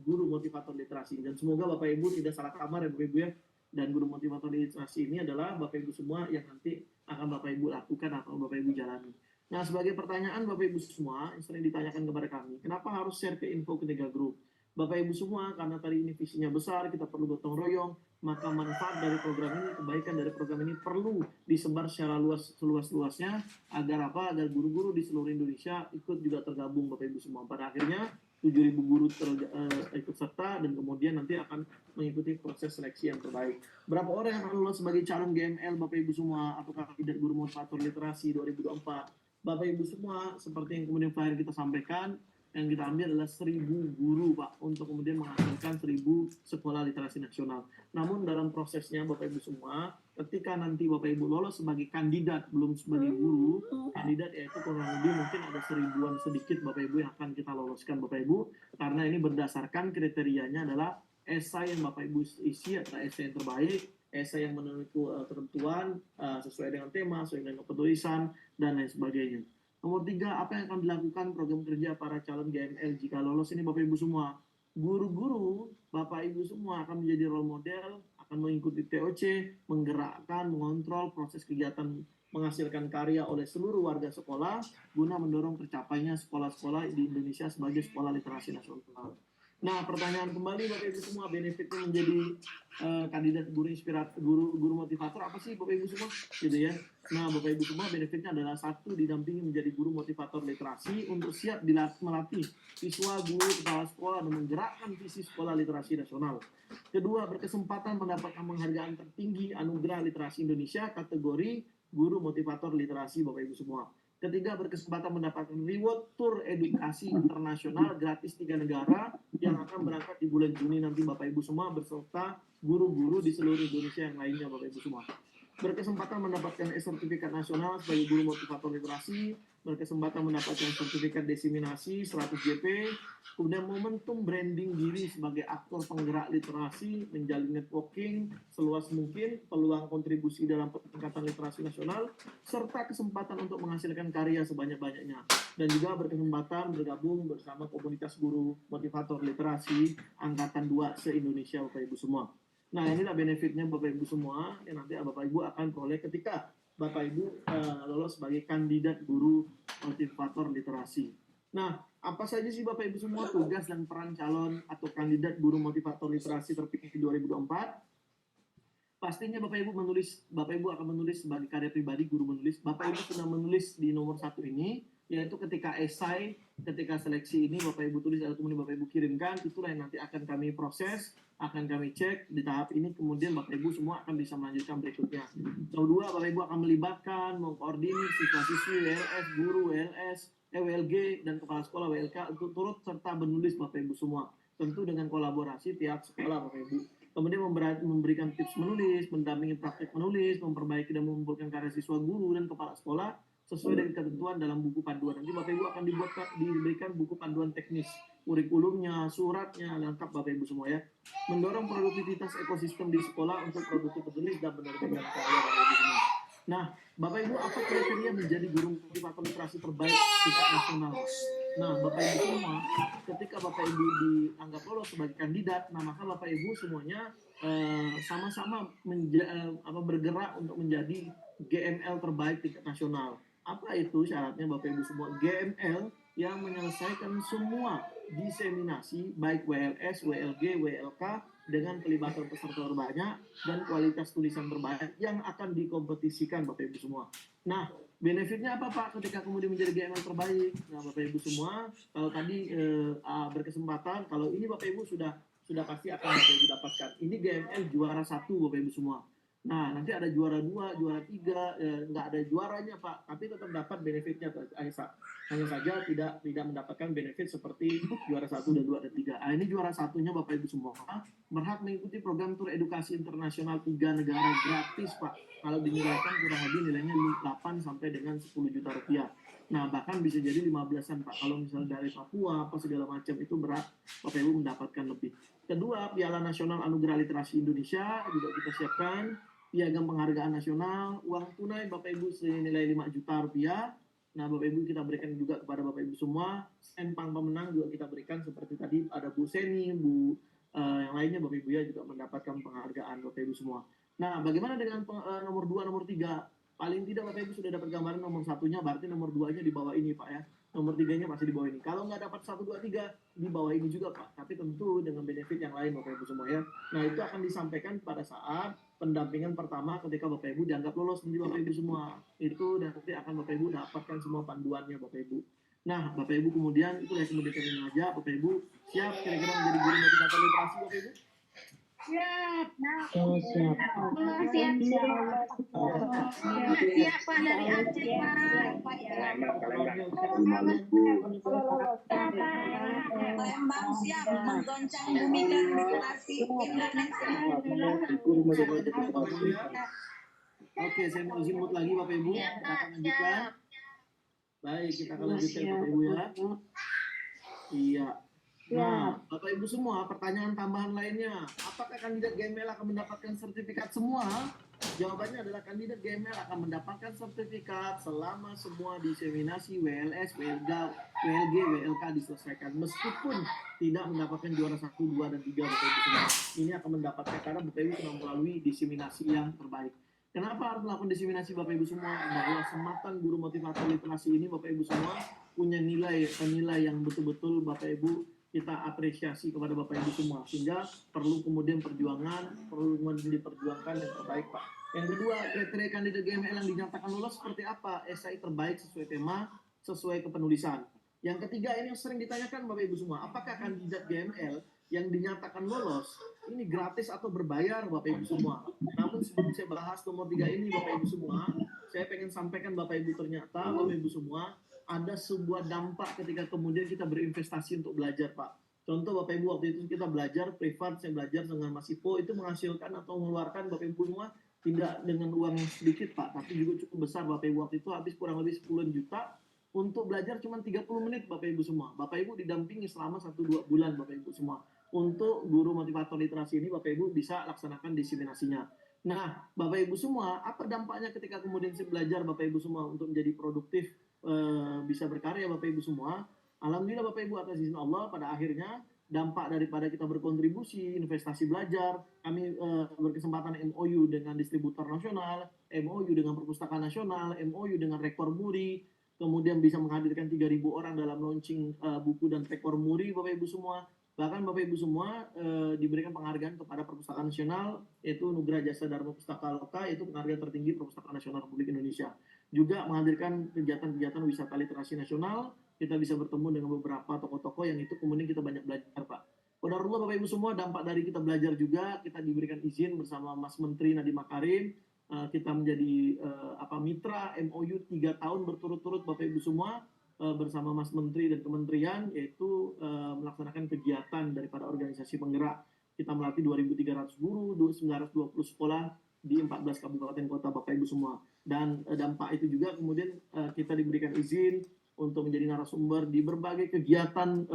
guru motivator literasi. Dan semoga Bapak Ibu tidak salah kamar ya Bapak Ibu ya. Dan guru motivator literasi ini adalah Bapak Ibu semua yang nanti akan Bapak Ibu lakukan atau Bapak Ibu jalani. Nah, sebagai pertanyaan Bapak Ibu semua yang sering ditanyakan kepada kami, kenapa harus share ke info ke Tiga Group? Bapak Ibu semua, karena tadi ini visinya besar, kita perlu gotong royong, maka manfaat dari program ini, kebaikan dari program ini perlu disebar secara seluas-luasnya, agar apa? Agar guru-guru di seluruh Indonesia ikut juga tergabung Bapak Ibu semua. Pada akhirnya 7.000 guru ikut serta dan kemudian nanti akan mengikuti proses seleksi yang terbaik. Berapa orang yang akan lolos sebagai calon GML Bapak Ibu semua atau kandidat guru motivator literasi 2024? Bapak Ibu semua, seperti yang kemudian flyer kita sampaikan, yang kita ambil adalah 1.000 guru Pak untuk kemudian menghasilkan 1.000 sekolah literasi nasional. Namun dalam prosesnya Bapak Ibu semua, ketika nanti Bapak Ibu lolos sebagai kandidat, belum sebagai guru, kandidat yaitu kurang lebih mungkin ada 1.000-an sedikit Bapak Ibu yang akan kita loloskan Bapak Ibu, karena ini berdasarkan kriterianya adalah esai yang Bapak Ibu isi adalah esai yang terbaik, esai yang memenuhi ketentuan sesuai dengan tema, sesuai dengan kepenulisan dan lain sebagainya. Nomor 3, apa yang akan dilakukan program kerja para calon GML jika lolos ini Bapak Ibu semua? Guru-guru, Bapak Ibu semua akan menjadi role model, akan mengikuti TOC, menggerakkan, mengontrol proses kegiatan menghasilkan karya oleh seluruh warga sekolah guna mendorong tercapainya sekolah-sekolah di Indonesia sebagai sekolah literasi nasional. Nah, pertanyaan kembali Bapak Ibu semua, benefitnya menjadi kandidat guru motivator apa sih Bapak Ibu semua? Gitu ya. Nah, Bapak Ibu semua benefitnya adalah satu, didampingi menjadi guru motivator literasi untuk siap melatih siswa, guru, kepala sekolah dan menggerakkan visi sekolah literasi nasional. Kedua, berkesempatan mendapatkan penghargaan tertinggi Anugerah Literasi Indonesia kategori guru motivator literasi Bapak Ibu semua. Ketiga, berkesempatan mendapatkan reward tour edukasi internasional gratis 3 negara yang akan berangkat di bulan Juni nanti Bapak Ibu semua beserta guru-guru di seluruh Indonesia yang lainnya Bapak Ibu semua. Berkesempatan mendapatkan sertifikat nasional sebagai guru motivator literasi, berkesempatan mendapatkan sertifikat desiminasi 100 JP, kemudian momentum branding diri sebagai aktor penggerak literasi, menjalin networking seluas mungkin, peluang kontribusi dalam peningkatan literasi nasional, serta kesempatan untuk menghasilkan karya sebanyak-banyaknya. Dan juga berkesempatan bergabung bersama komunitas guru motivator literasi Angkatan 2 se-Indonesia Bapak Ibu semua. Nah, inilah benefitnya Bapak Ibu semua yang nanti Bapak Ibu akan peroleh ketika Bapak Ibu lolos sebagai kandidat guru motivator literasi. Nah, apa saja sih Bapak Ibu semua tugas dan peran calon atau kandidat guru motivator literasi terpilih di 2024? Pastinya Bapak Ibu akan menulis sebagai karya pribadi guru menulis. Bapak Ibu sudah menulis di nomor 1 ini, yaitu ketika esai, ketika seleksi ini Bapak Ibu tulis atau kemudian Bapak Ibu kirimkan, itulah yang nanti akan kami proses, akan kami cek di tahap ini, kemudian Bapak Ibu semua akan bisa melanjutkan berikutnya. Kedua, Bapak Ibu akan melibatkan, mengkoordinir siswa-siswi, WLS, guru, WLS, WLG, dan kepala sekolah WLK untuk turut serta menulis Bapak Ibu semua. Tentu dengan kolaborasi pihak sekolah Bapak Ibu. Kemudian memberikan tips menulis, mendampingi praktik menulis, memperbaiki dan mengumpulkan karya siswa, guru, dan kepala sekolah sesuai dengan ketentuan dalam buku panduan. Nanti Bapak Ibu akan diberikan buku panduan teknis, kurikulumnya, suratnya, lengkap Bapak Ibu semua ya. Mendorong produktivitas ekosistem di sekolah untuk produktif menulis dan menerbitkan karya Bapak Ibu semua. Nah, Bapak Ibu apa kriteria menjadi guru motivator literasi terbaik tingkat nasional? Nah, Bapak Ibu semua, ketika Bapak Ibu dianggap lolos sebagai kandidat, nah maka Bapak Ibu semuanya sama-sama bergerak untuk menjadi GML terbaik tingkat nasional. Apa itu syaratnya Bapak Ibu semua? GML yang menyelesaikan semua diseminasi baik WLS, WLG, WLK dengan pelibatan peserta terbanyak dan kualitas tulisan terbaik yang akan dikompetisikan Bapak Ibu semua. Nah, benefitnya apa Pak ketika kemudian menjadi GML terbaik? Nah, Bapak Ibu semua, kalau tadi berkesempatan, kalau ini Bapak Ibu sudah pasti akan Bapak Ibu dapatkan. Ini GML juara 1 Bapak Ibu semua. Nah, nanti ada juara 2, juara 3, nggak ada juaranya Pak, tapi tetap dapat benefitnya. Hanya saja tidak mendapatkan benefit seperti juara 1 dan 2 dan 3. Nah, ini juara satunya Bapak Ibu semua berhak mengikuti program tur edukasi internasional 3 negara gratis Pak. Kalau dinilaikan kurang lebih nilainya 8 sampai dengan 10 juta rupiah. Nah, bahkan bisa jadi 15-an Pak. Kalau misalnya dari Papua apa segala macam itu berat, Bapak Ibu mendapatkan lebih. Kedua, Piala Nasional Anugerah Literasi Indonesia juga kita siapkan. Piagam penghargaan nasional, uang tunai Bapak Ibu senilai 5 juta rupiah. Nah, Bapak Ibu kita berikan juga kepada Bapak Ibu semua. Empang pemenang juga kita berikan seperti tadi ada Bu Seni, yang lainnya Bapak Ibu ya juga mendapatkan penghargaan Bapak Ibu semua. Nah, bagaimana dengan nomor 2, nomor 3? Paling tidak Bapak Ibu sudah dapat gambaran nomor 1-nya, berarti nomor 2-nya di bawah ini Pak ya. Nomor 3-nya masih di bawah ini. Kalau nggak dapat 1, 2, 3 di bawah ini juga Pak. Tapi tentu dengan benefit yang lain Bapak Ibu semua ya. Nah, itu akan disampaikan pada saat pendampingan pertama ketika Bapak Ibu dianggap lolos nanti Bapak Ibu semua. Itu dan nanti akan Bapak Ibu dapatkan semua panduannya Bapak Ibu. Nah, Bapak Ibu kemudian itulah yang kemudian kami mengajak Bapak Ibu siap kira-kira menjadi guru motivator literasi Bapak Ibu? Siap. Siap Pak dari Aceh Pak. Palembang siap menggoncang bumikan literasi Indonesia. Oke, saya mau izin mute lagi Bapak Ibu. Kita akan lanjutkan. Baik, kita akan lanjutkan Bapak Ibu ya. Iya. Nah, Bapak Ibu semua, pertanyaan tambahan lainnya. Apakah kandidat GML akan mendapatkan sertifikat semua? Jawabannya adalah kandidat GML akan mendapatkan sertifikat selama semua diseminasi WLS, WLG, WLK diselesaikan. Meskipun tidak mendapatkan juara 1, 2, dan 3 Bapak Ibu semua. Ini akan mendapatkan karena Bapak Ibu sudah melalui diseminasi yang terbaik. Kenapa harus melakukan diseminasi Bapak Ibu semua? Bahwa sematan guru motivator literasi ini Bapak Ibu semua punya nilai yang betul-betul Bapak Ibu kita apresiasi kepada Bapak Ibu semua, sehingga perlu kemudian perlu diperjuangkan yang terbaik, Pak. Yang kedua, kriteria kandidat GML yang dinyatakan lolos seperti apa? Esai terbaik sesuai tema, sesuai kepenulisan. Yang ketiga, ini yang sering ditanyakan Bapak Ibu semua, apakah kandidat GML yang dinyatakan lolos ini gratis atau berbayar Bapak Ibu semua? Namun sebelum saya bahas nomor 3 ini Bapak Ibu semua, saya pengen sampaikan Bapak Ibu, ternyata Bapak Ibu semua ada sebuah dampak ketika kemudian kita berinvestasi untuk belajar, Pak. Contoh Bapak Ibu, waktu itu kita belajar privat, saya belajar dengan Mas Ipo, itu menghasilkan atau mengeluarkan Bapak Ibu semua tidak dengan uang yang sedikit, Pak, tapi juga cukup besar. Bapak Ibu waktu itu habis kurang lebih 10 juta untuk belajar cuma 30 menit Bapak Ibu semua. Bapak Ibu didampingi selama 1-2 bulan Bapak Ibu semua. Untuk guru motivator literasi ini Bapak Ibu bisa laksanakan diseminasinya. Nah, Bapak Ibu semua, apa dampaknya ketika kemudian saya belajar Bapak Ibu semua untuk menjadi produktif, bisa berkarya Bapak Ibu semua? Alhamdulillah Bapak Ibu, atas izin Allah, pada akhirnya dampak daripada kita berkontribusi, investasi belajar, kami berkesempatan MOU dengan distributor nasional, MOU dengan perpustakaan nasional, MOU dengan rektor muri, kemudian bisa menghadirkan 3.000 orang dalam launching buku dan rekor muri Bapak Ibu semua. Bahkan Bapak Ibu semua diberikan penghargaan kepada Perpustakaan Nasional, yaitu Nugra Jasa Dharma Pustaka Loka, yaitu penghargaan tertinggi Perpustakaan Nasional Republik Indonesia. Juga menghadirkan kegiatan-kegiatan wisata literasi nasional, kita bisa bertemu dengan beberapa tokoh-tokoh yang itu kemudian kita banyak belajar, Pak. Qadarullah Bapak Ibu semua, dampak dari kita belajar juga, kita diberikan izin bersama Mas Menteri Nadiem Makarim, kita menjadi mitra MOU 3 tahun berturut-turut Bapak Ibu semua, bersama Mas Menteri dan Kementerian, yaitu melaksanakan kegiatan daripada organisasi penggerak. Kita melatih 2.300 guru, 920 sekolah di 14 kabupaten kota Bapak Ibu semua. Dan dampak itu juga kemudian kita diberikan izin untuk menjadi narasumber di berbagai kegiatan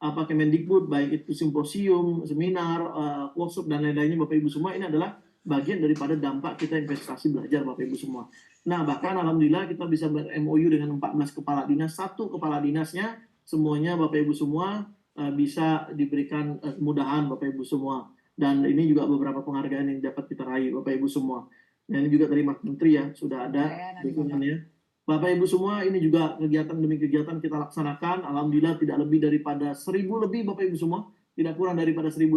Kemendikbud, baik itu simposium, seminar, workshop dan lain-lainnya Bapak Ibu semua. Ini adalah bagian daripada dampak kita investasi belajar Bapak Ibu semua. Nah, bahkan alhamdulillah kita bisa ber-MOU dengan 14 kepala dinas, 1 kepala dinasnya semuanya Bapak Ibu semua bisa diberikan kemudahan Bapak Ibu semua. Dan ini juga beberapa penghargaan yang dapat kita raih Bapak Ibu semua. Nah, ini juga dari Mas Menteri ya, sudah ada dukungannya. Bapak Ibu semua, ini juga kegiatan demi kegiatan kita laksanakan. Alhamdulillah tidak lebih daripada 1.000 lebih Bapak Ibu semua. Tidak kurang daripada 1.000,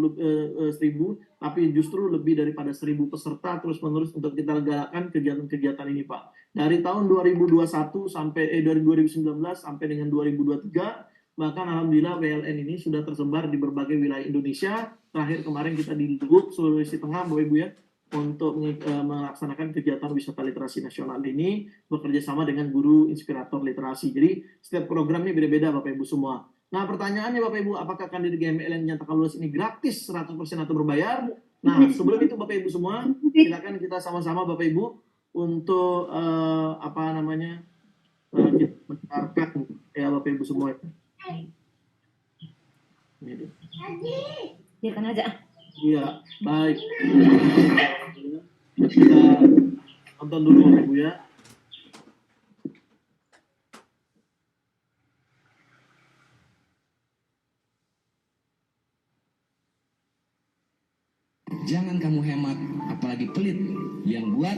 tapi justru lebih daripada 1.000 peserta terus-menerus untuk kita galakan kegiatan-kegiatan ini, Pak. Dari tahun 2021 sampai 2019 sampai dengan 2023, bahkan alhamdulillah WLN ini sudah tersebar di berbagai wilayah Indonesia. Terakhir kemarin kita di Lubuk, Sulawesi Tengah, Bapak Ibu ya, untuk melaksanakan kegiatan wisata literasi nasional ini bekerja sama dengan guru inspirator literasi. Jadi setiap programnya beda-beda Bapak Ibu semua. Nah, pertanyaannya Bapak Ibu, apakah kandidat GML yang dinyatakan lulus ini gratis 100% atau berbayar? Nah, sebelum itu Bapak Ibu semua, silakan kita sama-sama Bapak Ibu untuk kita mendengarkan ya Bapak Ibu semua. Ini. Biarkan aja. Iya, baik. Kita nonton dulu Bapak Ibu ya. Jangan kamu hemat, apalagi pelit, yang buat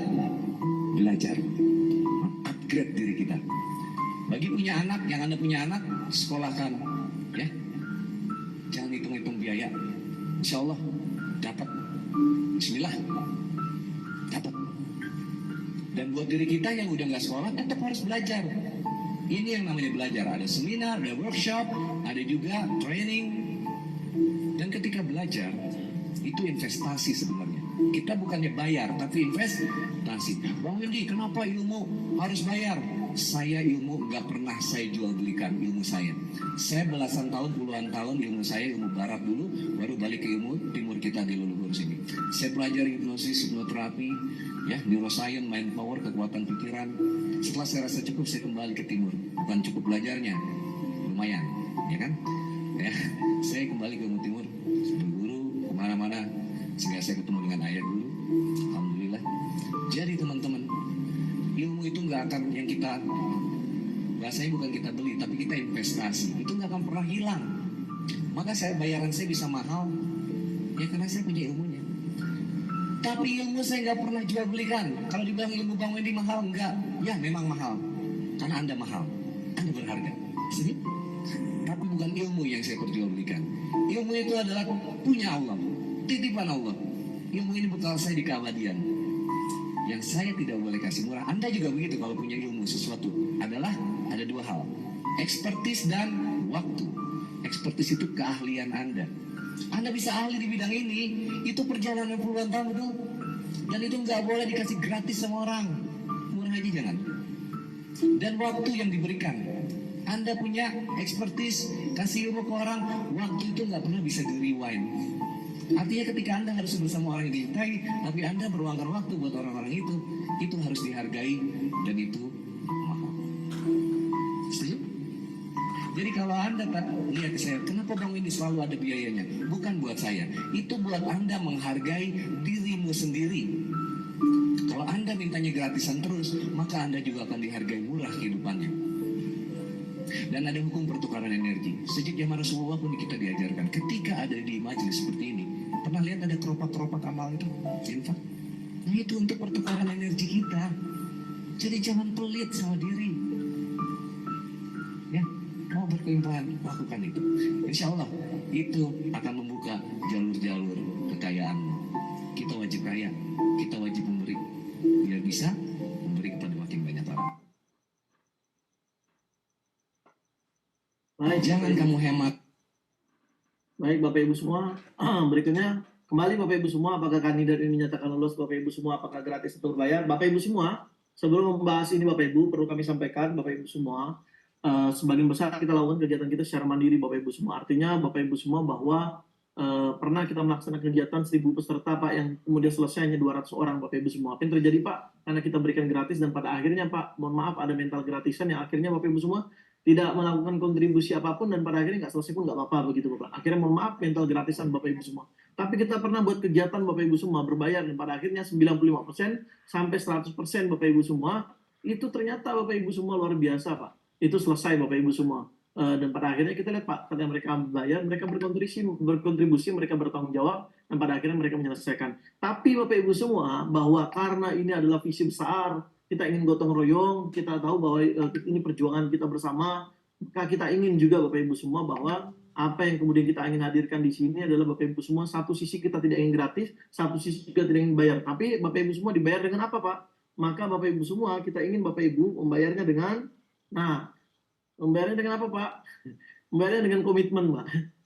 belajar, upgrade diri kita. Bagi punya anak, yang Anda punya anak, sekolahkan, ya. Jangan hitung-hitung biaya. Insya Allah dapat. Bismillah, dapat. Dan buat diri kita yang udah nggak sekolah, tetap harus belajar. Ini yang namanya belajar. Ada seminar, ada workshop, ada juga training. Dan ketika belajar, itu investasi sebenarnya. Kita bukannya bayar, tapi investasi. Bang Wendy, kenapa ilmu harus bayar? Saya ilmu nggak pernah saya jual belikan ilmu saya. Saya belasan tahun, puluhan tahun ilmu saya ilmu barat dulu, baru balik ke ilmu timur kita di Leluhur sini. Saya pelajari hipnosis, hipnoterapi, ya, neuroscience, mind power, kekuatan pikiran. Setelah saya rasa cukup, saya kembali ke timur. Bukan cukup belajarnya, lumayan, ya kan? Ya, saya kembali ke ilmu timur, guru kemana-mana, sehingga saya ketemu dengan ayah dulu. Alhamdulillah. Jadi teman-teman, ilmu itu nggak akan yang kita, bahasanya bukan kita beli, tapi kita investasi. Itu nggak akan pernah hilang. Maka bayaran saya bisa mahal, ya karena saya punya ilmunya. Tapi ilmu saya nggak pernah jual belikan. Kalau dibilang ilmu Bang Wendy mahal, enggak. Ya memang mahal, karena Anda mahal, Anda berharga. Tapi bukan ilmu yang saya perjualbelikan. Ilmu itu adalah punya Allah, titipan Allah. Ilmu ini bekal saya di keabadian. Yang saya tidak boleh kasih murah. Anda juga begitu kalau punya ilmu sesuatu. Adalah ada dua hal. Ekspertis dan waktu. Ekspertis itu keahlian Anda. Anda bisa ahli di bidang ini. Itu perjalanan puluhan tahun itu. Dan itu nggak boleh dikasih gratis sama orang. Murah aja jangan. Dan waktu yang diberikan. Anda punya ekspertis, kasih ilmu ke orang, waktu itu nggak pernah bisa di-rewind. Artinya ketika Anda harus bersama orang yang dicintai, tapi Anda meluangkan waktu buat orang-orang itu harus dihargai dan itu mahal. Setuju? Jadi kalau Anda lihat ke saya, kenapa Bang ini selalu ada biayanya? Bukan buat saya, itu buat Anda menghargai dirimu sendiri. Kalau Anda mintanya gratisan terus, maka Anda juga akan dihargai murah kehidupannya. Dan ada hukum pertukaran energi. Sejak zaman Rasulullah pun kita diajarkan. Ketika ada di majelis seperti ini, pernah lihat ada keropak-keropak amal itu? Infak. Nah itu untuk pertukaran energi kita. Jadi jangan pelit sama diri. Ya, mau berkelimpahan, lakukan itu. Insya Allah itu akan membuka jalur-jalur kekayaan. Kita wajib kaya, kita wajib memberi, biar bisa memberi kepada makin banyak orang. Baik, jangan kamu hemat. Baik Bapak Ibu semua, berikutnya kembali Bapak Ibu semua, apakah kandidat ini dinyatakan lulus? Bapak Ibu semua, apakah gratis atau berbayar? Bapak Ibu semua, sebelum membahas ini Bapak Ibu, perlu kami sampaikan Bapak Ibu semua, sebagian besar kita lakukan kegiatan kita secara mandiri Bapak Ibu semua. Artinya Bapak Ibu semua bahwa pernah kita melaksanakan kegiatan 1.000 peserta Pak, yang kemudian selesai hanya 200 orang Bapak Ibu semua. Apa yang terjadi Pak? Karena kita berikan gratis dan pada akhirnya Pak, mohon maaf ada mental gratisan yang akhirnya Bapak Ibu semua tidak melakukan kontribusi apapun dan pada akhirnya nggak selesai pun nggak apa-apa begitu Bapak. Akhirnya mohon maaf mental gratisan Bapak Ibu semua. Tapi kita pernah buat kegiatan Bapak Ibu semua berbayar dan pada akhirnya 95% sampai 100% Bapak Ibu semua itu ternyata Bapak Ibu semua luar biasa Pak. Itu selesai Bapak Ibu semua. Dan pada akhirnya kita lihat Pak, ketika mereka bayar, mereka berkontribusi, mereka bertanggung jawab dan pada akhirnya mereka menyelesaikan. Tapi Bapak Ibu semua bahwa karena ini adalah visi besar, kita ingin gotong royong, kita tahu bahwa ini perjuangan kita bersama, maka kita ingin juga Bapak Ibu semua bahwa apa yang kemudian kita ingin hadirkan di sini adalah Bapak Ibu semua, satu sisi kita tidak ingin gratis, satu sisi juga tidak ingin bayar. Tapi Bapak Ibu semua dibayar dengan apa Pak? Maka Bapak Ibu semua kita ingin Bapak Ibu membayarnya dengan, membayarnya dengan apa Pak? Membayarnya dengan komitmen Pak.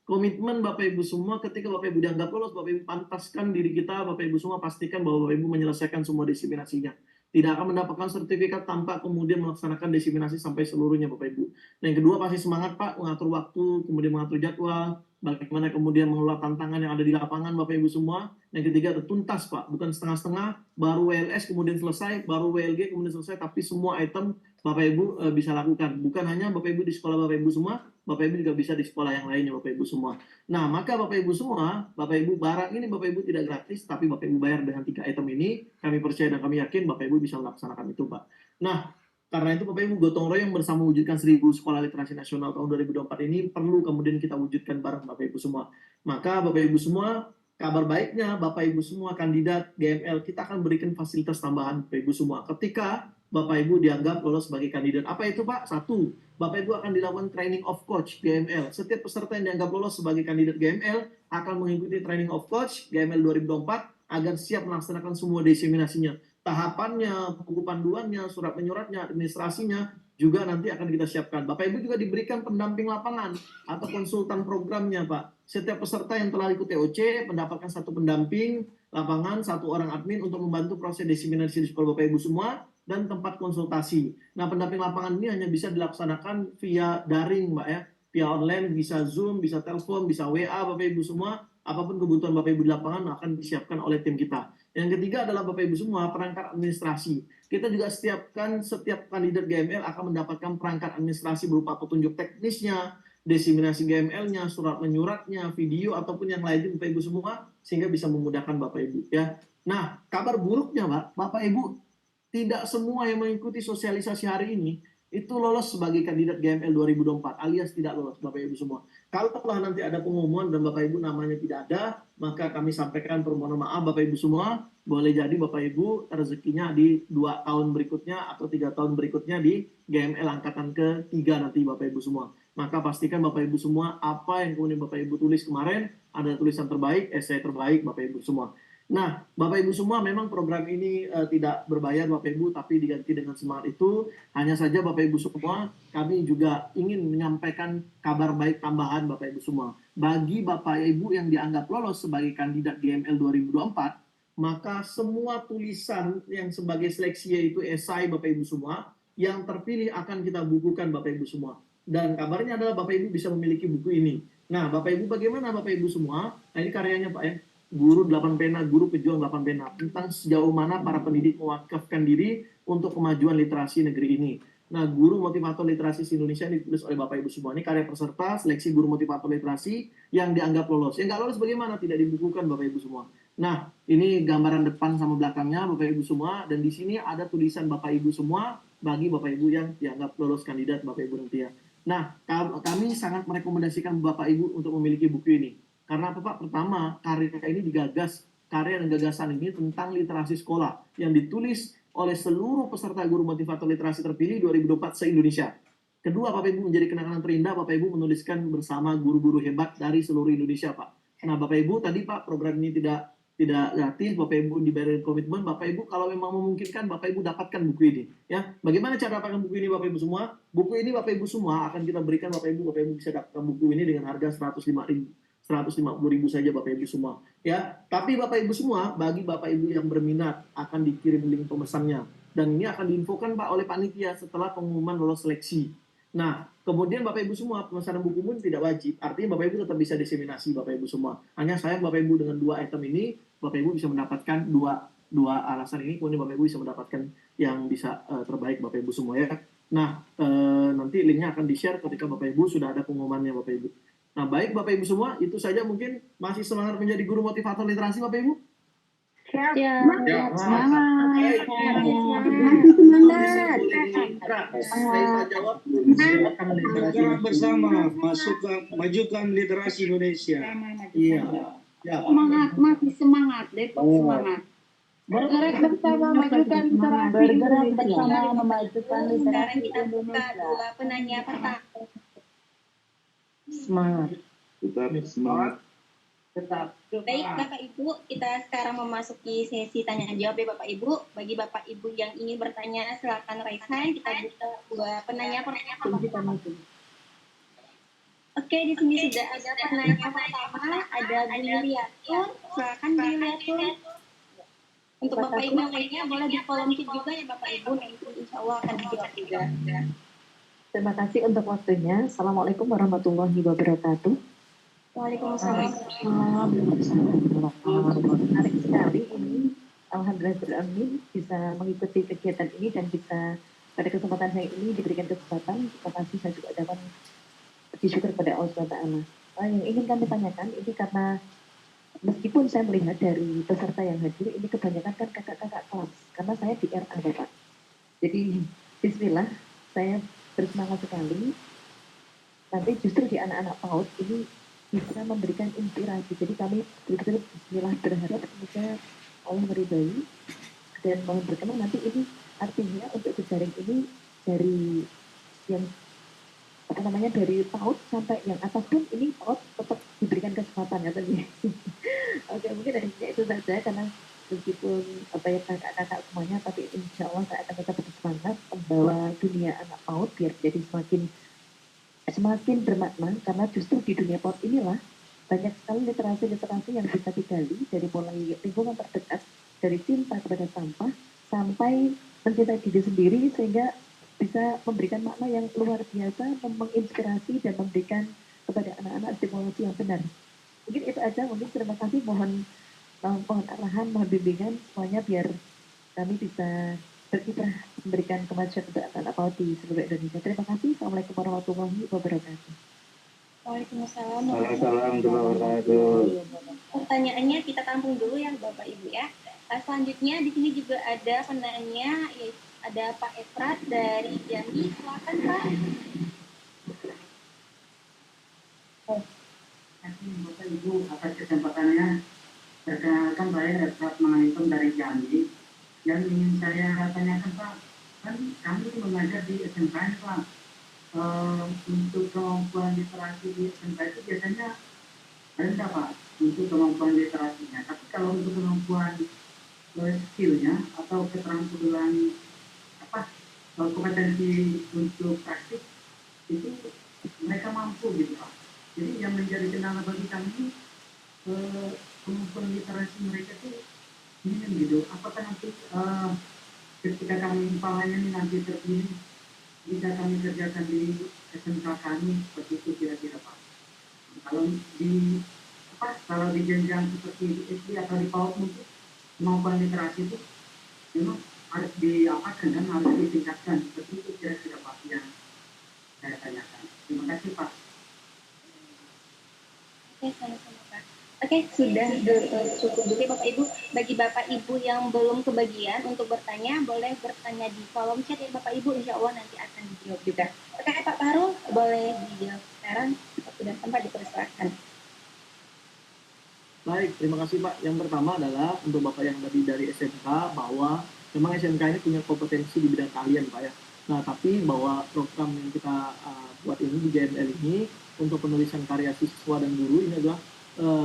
Komitmen Bapak Ibu semua ketika Bapak Ibu dianggap lolos, Bapak Ibu pantaskan diri kita, Bapak Ibu semua pastikan bahwa Bapak Ibu menyelesaikan semua diseminasinya. Tidak akan mendapatkan sertifikat tanpa kemudian melaksanakan diseminasi sampai seluruhnya Bapak Ibu. Nah, yang kedua pasti semangat Pak, mengatur waktu, kemudian mengatur jadwal, bagaimana kemudian mengelola tantangan yang ada di lapangan Bapak Ibu semua. Yang ketiga tuntas Pak, bukan setengah-setengah, baru WLS kemudian selesai, baru WLG kemudian selesai, tapi semua item Bapak Ibu bisa lakukan. Bukan hanya Bapak Ibu di sekolah Bapak Ibu semua, Bapak Ibu juga bisa di sekolah yang lainnya Bapak Ibu semua. Nah, maka Bapak Ibu semua, Bapak Ibu barang ini Bapak Ibu tidak gratis, tapi Bapak Ibu bayar dengan 3 item ini. Kami percaya dan kami yakin Bapak Ibu bisa melaksanakan itu Pak. Nah, karena itu Bapak Ibu gotong royong bersama wujudkan 1.000 sekolah literasi nasional tahun 2024 ini perlu kemudian kita wujudkan bareng Bapak Ibu semua. Maka Bapak Ibu semua, kabar baiknya Bapak Ibu semua kandidat GML kita akan berikan fasilitas tambahan Bapak Ibu semua. Ketika Bapak Ibu dianggap lolos sebagai kandidat. Apa itu Pak? 1. Bapak Ibu akan dilakukan training of coach GML. Setiap peserta yang dianggap lolos sebagai kandidat GML akan mengikuti training of coach GML 2024 agar siap melaksanakan semua diseminasinya. Tahapannya, buku panduannya, surat menyuratnya, administrasinya juga nanti akan kita siapkan. Bapak Ibu juga diberikan pendamping lapangan atau konsultan programnya Pak. Setiap peserta yang telah ikut TOC mendapatkan 1 pendamping lapangan, 1 orang admin untuk membantu proses diseminasi di sekolah Bapak Ibu semua dan tempat konsultasi. Nah, pendamping lapangan ini hanya bisa dilaksanakan via daring Mbak ya, via online, bisa Zoom, bisa telepon, bisa WA Bapak Ibu semua. Apapun kebutuhan Bapak Ibu di lapangan akan disiapkan oleh tim kita. Yang ketiga adalah Bapak Ibu semua perangkat administrasi. Kita juga setiap kandidat GML akan mendapatkan perangkat administrasi berupa petunjuk teknisnya, diseminasi GML-nya, surat menyuratnya, video ataupun yang lain Bapak Ibu semua sehingga bisa memudahkan Bapak Ibu ya. Nah, kabar buruknya Bapak Ibu, tidak semua yang mengikuti sosialisasi hari ini itu lolos sebagai kandidat GML 2024 alias tidak lolos Bapak Ibu semua. Kalau nanti ada pengumuman dan Bapak Ibu namanya tidak ada, maka kami sampaikan permohonan maaf Bapak Ibu semua. Boleh jadi Bapak Ibu rezekinya di 2 tahun berikutnya atau 3 tahun berikutnya di GML angkatan ke-3 nanti Bapak Ibu semua. Maka pastikan Bapak Ibu semua apa yang kemudian Bapak Ibu tulis kemarin, ada tulisan terbaik, esai terbaik Bapak Ibu semua. Nah, Bapak Ibu semua, memang program ini tidak berbayar Bapak Ibu, tapi diganti dengan semangat itu. Hanya saja Bapak Ibu semua, kami juga ingin menyampaikan kabar baik tambahan Bapak Ibu semua. Bagi Bapak Ibu yang dianggap lolos sebagai kandidat GML 2024, maka semua tulisan yang sebagai seleksi yaitu esai Bapak Ibu semua, yang terpilih akan kita bukukan Bapak Ibu semua. Dan kabarnya adalah Bapak Ibu bisa memiliki buku ini. Nah, Bapak Ibu bagaimana Bapak Ibu semua? Nah, ini karyanya Pak ya. Guru 8 pena, guru pejuang 8 pena, tentang sejauh mana para pendidik mewakafkan diri untuk kemajuan literasi negeri ini. Nah, guru motivator literasi Indonesia ini ditulis oleh Bapak Ibu semua. Ini karya peserta seleksi guru motivator literasi yang dianggap lolos. Yang nggak lolos bagaimana? Tidak dibukukan Bapak Ibu semua. Nah, ini gambaran depan sama belakangnya Bapak Ibu semua, dan di sini ada tulisan Bapak Ibu semua bagi Bapak Ibu yang dianggap lolos kandidat Bapak Ibu nanti ya. Nah, kami sangat merekomendasikan Bapak Ibu untuk memiliki buku ini. Karena apa Pak? Pertama, karya ini digagas, karya dan gagasan ini tentang literasi sekolah yang ditulis oleh seluruh peserta guru motivator literasi terpilih 2024 se-Indonesia. Kedua, Bapak Ibu menjadi kenangan terindah, Bapak Ibu menuliskan bersama guru-guru hebat dari seluruh Indonesia, Pak. Nah, Bapak Ibu tadi Pak, program ini tidak gratis, Bapak Ibu dibayarin komitmen, Bapak Ibu kalau memang memungkinkan, Bapak Ibu dapatkan buku ini. Ya, bagaimana cara dapatkan buku ini Bapak Ibu semua? Buku ini Bapak Ibu semua akan kita berikan Bapak Ibu bisa dapatkan buku ini dengan harga 150.000 saja Bapak Ibu semua ya. Tapi Bapak Ibu semua, bagi Bapak Ibu yang berminat akan dikirim link pemesannya, dan ini akan diinfokan Pak oleh panitia setelah pengumuman lolos seleksi. Nah, kemudian Bapak Ibu semua, pemesanan buku pun tidak wajib, artinya Bapak Ibu tetap bisa diseminasi Bapak Ibu semua. Hanya sayang Bapak Ibu dengan 2 item ini, Bapak Ibu bisa mendapatkan dua alasan ini, kemudian Bapak Ibu bisa mendapatkan yang bisa terbaik Bapak Ibu semua ya. Nah, nanti linknya akan di-share ketika Bapak Ibu sudah ada pengumumannya Bapak Ibu. Nah, baik Bapak Ibu semua, itu saja mungkin. Masih semangat menjadi guru motivator literasi Bapak Ibu? Siap. Semangat bersama, majukan literasi Indonesia. Iya. Ya. Semangat, makin semangat, Depok semangat. Bergerak bersama majukan literasi Indonesia. Memajukan literasi Indonesia. Dua penanya pertama. Semangat. Tetap semangat. Tetap. Baik Bapak Ibu, kita sekarang memasuki sesi tanya jawab ya Bapak Ibu. Bagi Bapak Ibu yang ingin bertanya silakan raise hand. Kita buka dua penanya pertama. Oke, di sini sudah ada penanya pertama, ada Giliatun. Silakan Giliatun. Untuk Bapak Ibu yang lainnya boleh di kolom chat juga ya Bapak Ibu, nanti insya Allah akan dijawab juga. Terima kasih untuk waktunya. Assalamualaikum warahmatullahi wabarakatuh. Waalaikumsalam. Menarik sekali ini. Alhamdulillah beramin bisa mengikuti kegiatan ini dan bisa pada kesempatan saya ini diberikan kesempatan. Terima kasih, saya juga dapat bersyukur kepada Allah SWT. Yang ingin kami tanyakan ini karena meskipun saya melihat dari peserta yang hadir ini kebanyakan kan kakak-kakak kelas, karena saya di RA Bapak. Jadi bismillah, saya bersemangat sekali. Nanti justru di anak-anak PAUD ini bisa memberikan inspirasi. Jadi kami betul-betul bismillah berharap semoga Allah meridai dan mohon berkenan nanti ini artinya untuk jejaring ini dari yang dari PAUD sampai yang atas pun ini PAUD tetap diberikan kesempatan ya tadi. Oke, mungkin hanya itu saja karena meskipun kakak-kakak semuanya, tapi insya Allah saya akan tetap bersemangat membawa dunia anak PAUD biar jadi semakin bermakna, karena justru di dunia PAUD inilah banyak sekali literasi-literasi yang bisa digali dari mulai lingkungan terdekat, dari cinta kepada sampah sampai mencintai diri sendiri sehingga bisa memberikan makna yang luar biasa, menginspirasi dan memberikan kepada anak-anak stimulasi yang benar. Mungkin itu aja, mungkin terima kasih, mohon arahan, mohon bimbingan semuanya biar kami bisa berkiprah memberikan kemajuan untuk anak-anak PAUD di seluruh Indonesia. Terima kasih. Assalamualaikum warahmatullahi wabarakatuh. Waalaikumsalam. Assalamualaikum. Pertanyaannya kita tampung dulu ya Bapak Ibu ya. Selanjutnya di sini juga ada penanya, yaitu ada Pak Efrat dari Jambi. Silakan Pak. Bapak Ibu atas kesempatannya. Perkenalkan saya Edward Mangaipun dari Jambi. Yang ingin saya tanyakan Pak, kan kami mengajar di SMK Pak. Untuk kemampuan literasi di SMK itu biasanya rendah Pak, untuk kemampuan literasinya. Tapi kalau untuk kemampuan skillnya atau keterampilan kompetensi untuk praktik itu mereka mampu gitu Pak. Jadi yang menjadi kendala bagi kami kemampuan literasi mereka itu minim gitu. Apakah nanti ketika kami umpamanya nanti terpilih bisa kami kerjakan di SMK kami seperti itu kira-kira Pak. Kalau di jenjang seperti di SD atau di PAUD mungkin kemampuan literasi itu memang harus diapakan dan harus ditingkatkan seperti itu kira-kira Pak yang saya tanyakan. Terima kasih Pak. Oke, sama-sama Pak. Oke, sudah cukup dulu Bapak Ibu. Bagi Bapak Ibu yang belum kebagian untuk bertanya, boleh bertanya di kolom chat ya Bapak Ibu. Insya Allah nanti akan dijawab juga. Oke Pak Fahrul, boleh dijawab sekarang. Sudah tempat dipersilakan. Baik, terima kasih Pak. Yang pertama adalah untuk Bapak yang tadi dari SMK, bahwa memang SMK ini punya kompetensi di bidang keahlian Pak ya. Nah, tapi bahwa program yang kita buat ini di JML ini untuk penulisan karya siswa dan guru ini adalah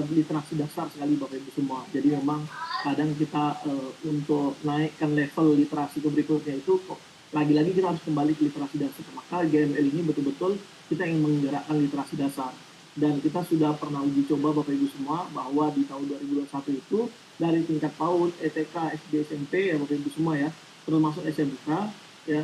literasi dasar sekali Bapak Ibu semua. Jadi memang kadang kita untuk naikkan level literasi ke berikutnya itu lagi-lagi kita harus kembali ke literasi dasar. Maka JML ini betul-betul kita ingin menggerakkan literasi dasar. Dan kita sudah pernah uji coba Bapak Ibu semua bahwa di tahun 2021 itu dari tingkat PAUD, ETK, SD, SMP ya Bapak Ibu semua ya, termasuk SMK ya,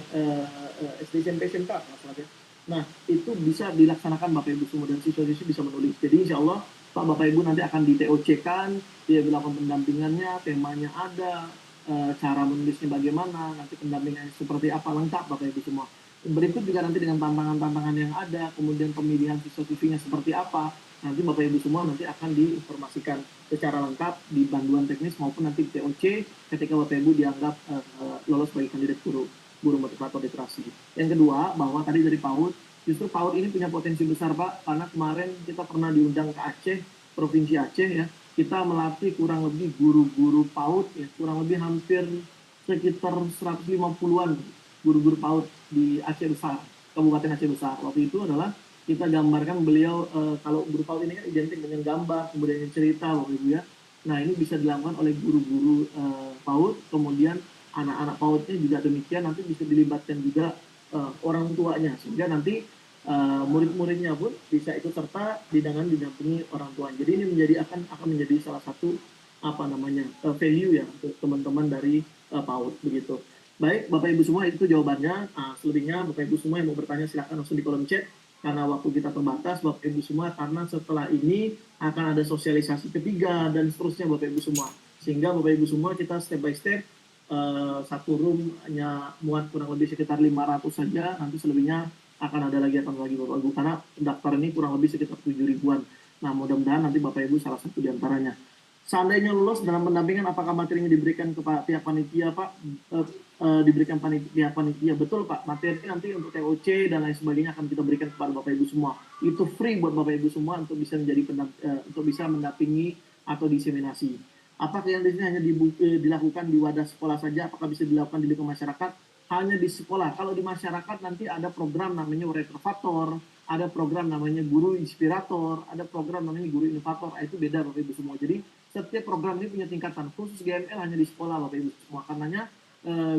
SD, SMP, SMK masalahnya. Nah, itu bisa dilaksanakan Bapak Ibu semua dan siswa-siswi bisa menulis. Jadi insya Allah Pak Bapak Ibu nanti akan di TOC-kan, dia dilakukan pendampingannya, temanya ada, cara menulisnya bagaimana, nanti pendampingannya seperti apa, lengkap Bapak Ibu semua. Berikut juga nanti dengan tantangan-tantangan yang ada, kemudian pemilihan siswa-siswinya seperti apa, nanti Bapak Ibu semua nanti akan diinformasikan secara lengkap di panduan teknis maupun nanti di TOC ketika Bapak Ibu dianggap lolos sebagai kandidat guru motivator literasi. Yang kedua, bahwa tadi dari PAUD, justru PAUD ini punya potensi besar Pak, karena kemarin kita pernah diundang ke Aceh, Provinsi Aceh ya, kita melatih kurang lebih guru-guru PAUD ya, kurang lebih hampir sekitar 150-an guru-guru PAUD di Aceh Besar, Kabupaten Aceh Besar. Waktu itu adalah kita gambarkan beliau, kalau guru PAUD ini kan identik dengan gambar, kemudian cerita Bapak Ibu ya. Nah ini bisa dilakukan oleh guru-guru PAUD, kemudian anak-anak PAUD-nya juga demikian, nanti bisa dilibatkan juga orang tuanya, sehingga nanti murid-muridnya pun bisa ikut serta didampingi orang tua. Jadi ini akan menjadi salah satu value ya untuk teman-teman dari PAUD begitu. Baik, Bapak Ibu semua itu jawabannya. Selebihnya Bapak Ibu semua yang mau bertanya silahkan langsung di kolom chat. Karena waktu kita terbatas Bapak Ibu semua, karena setelah ini akan ada sosialisasi ketiga dan seterusnya Bapak Ibu semua. Sehingga Bapak Ibu semua kita step by step, satu room hanya muat kurang lebih sekitar 500 saja, nanti selebihnya akan ada lagi Bapak Ibu, karena daftar ini kurang lebih sekitar 7 ribuan. Nah mudah-mudahan nanti Bapak Ibu salah satu diantaranya. Seandainya lulus dalam pendampingan, apakah materinya diberikan ke pihak panitia Pak? Diberikan pihak panitia, betul Pak. Materi nanti untuk TOC dan lain sebagainya akan kita berikan kepada Bapak Ibu semua. Itu free buat Bapak Ibu semua untuk bisa untuk bisa mendampingi atau diseminasi. Apakah yang di sini hanya dilakukan di wadah sekolah saja? Apakah bisa dilakukan di lingkungan masyarakat? Hanya di sekolah. Kalau di masyarakat nanti ada program namanya Retrovator, ada program namanya Guru Inspirator, ada program namanya Guru Inovator. Itu beda Bapak Ibu semua. Jadi setiap program ini punya tingkatan. Khusus GML hanya di sekolah Bapak Ibu semua. Karenanya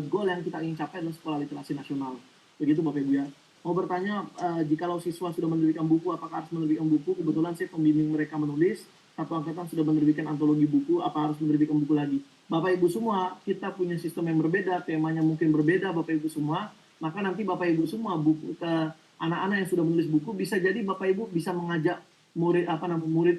goal yang kita ingin capai adalah sekolah literasi nasional. Begitu Bapak Ibu ya. Mau bertanya, jikalau siswa sudah menerbitkan buku, apakah harus menerbitkan buku? Kebetulan saya pembimbing mereka menulis, satu angkatan sudah menerbitkan antologi buku, apa harus menerbitkan buku lagi? Bapak Ibu semua, kita punya sistem yang berbeda, temanya mungkin berbeda Bapak Ibu semua, maka nanti Bapak Ibu semua buku ke anak-anak yang sudah menulis buku, bisa jadi Bapak Ibu bisa mengajak murid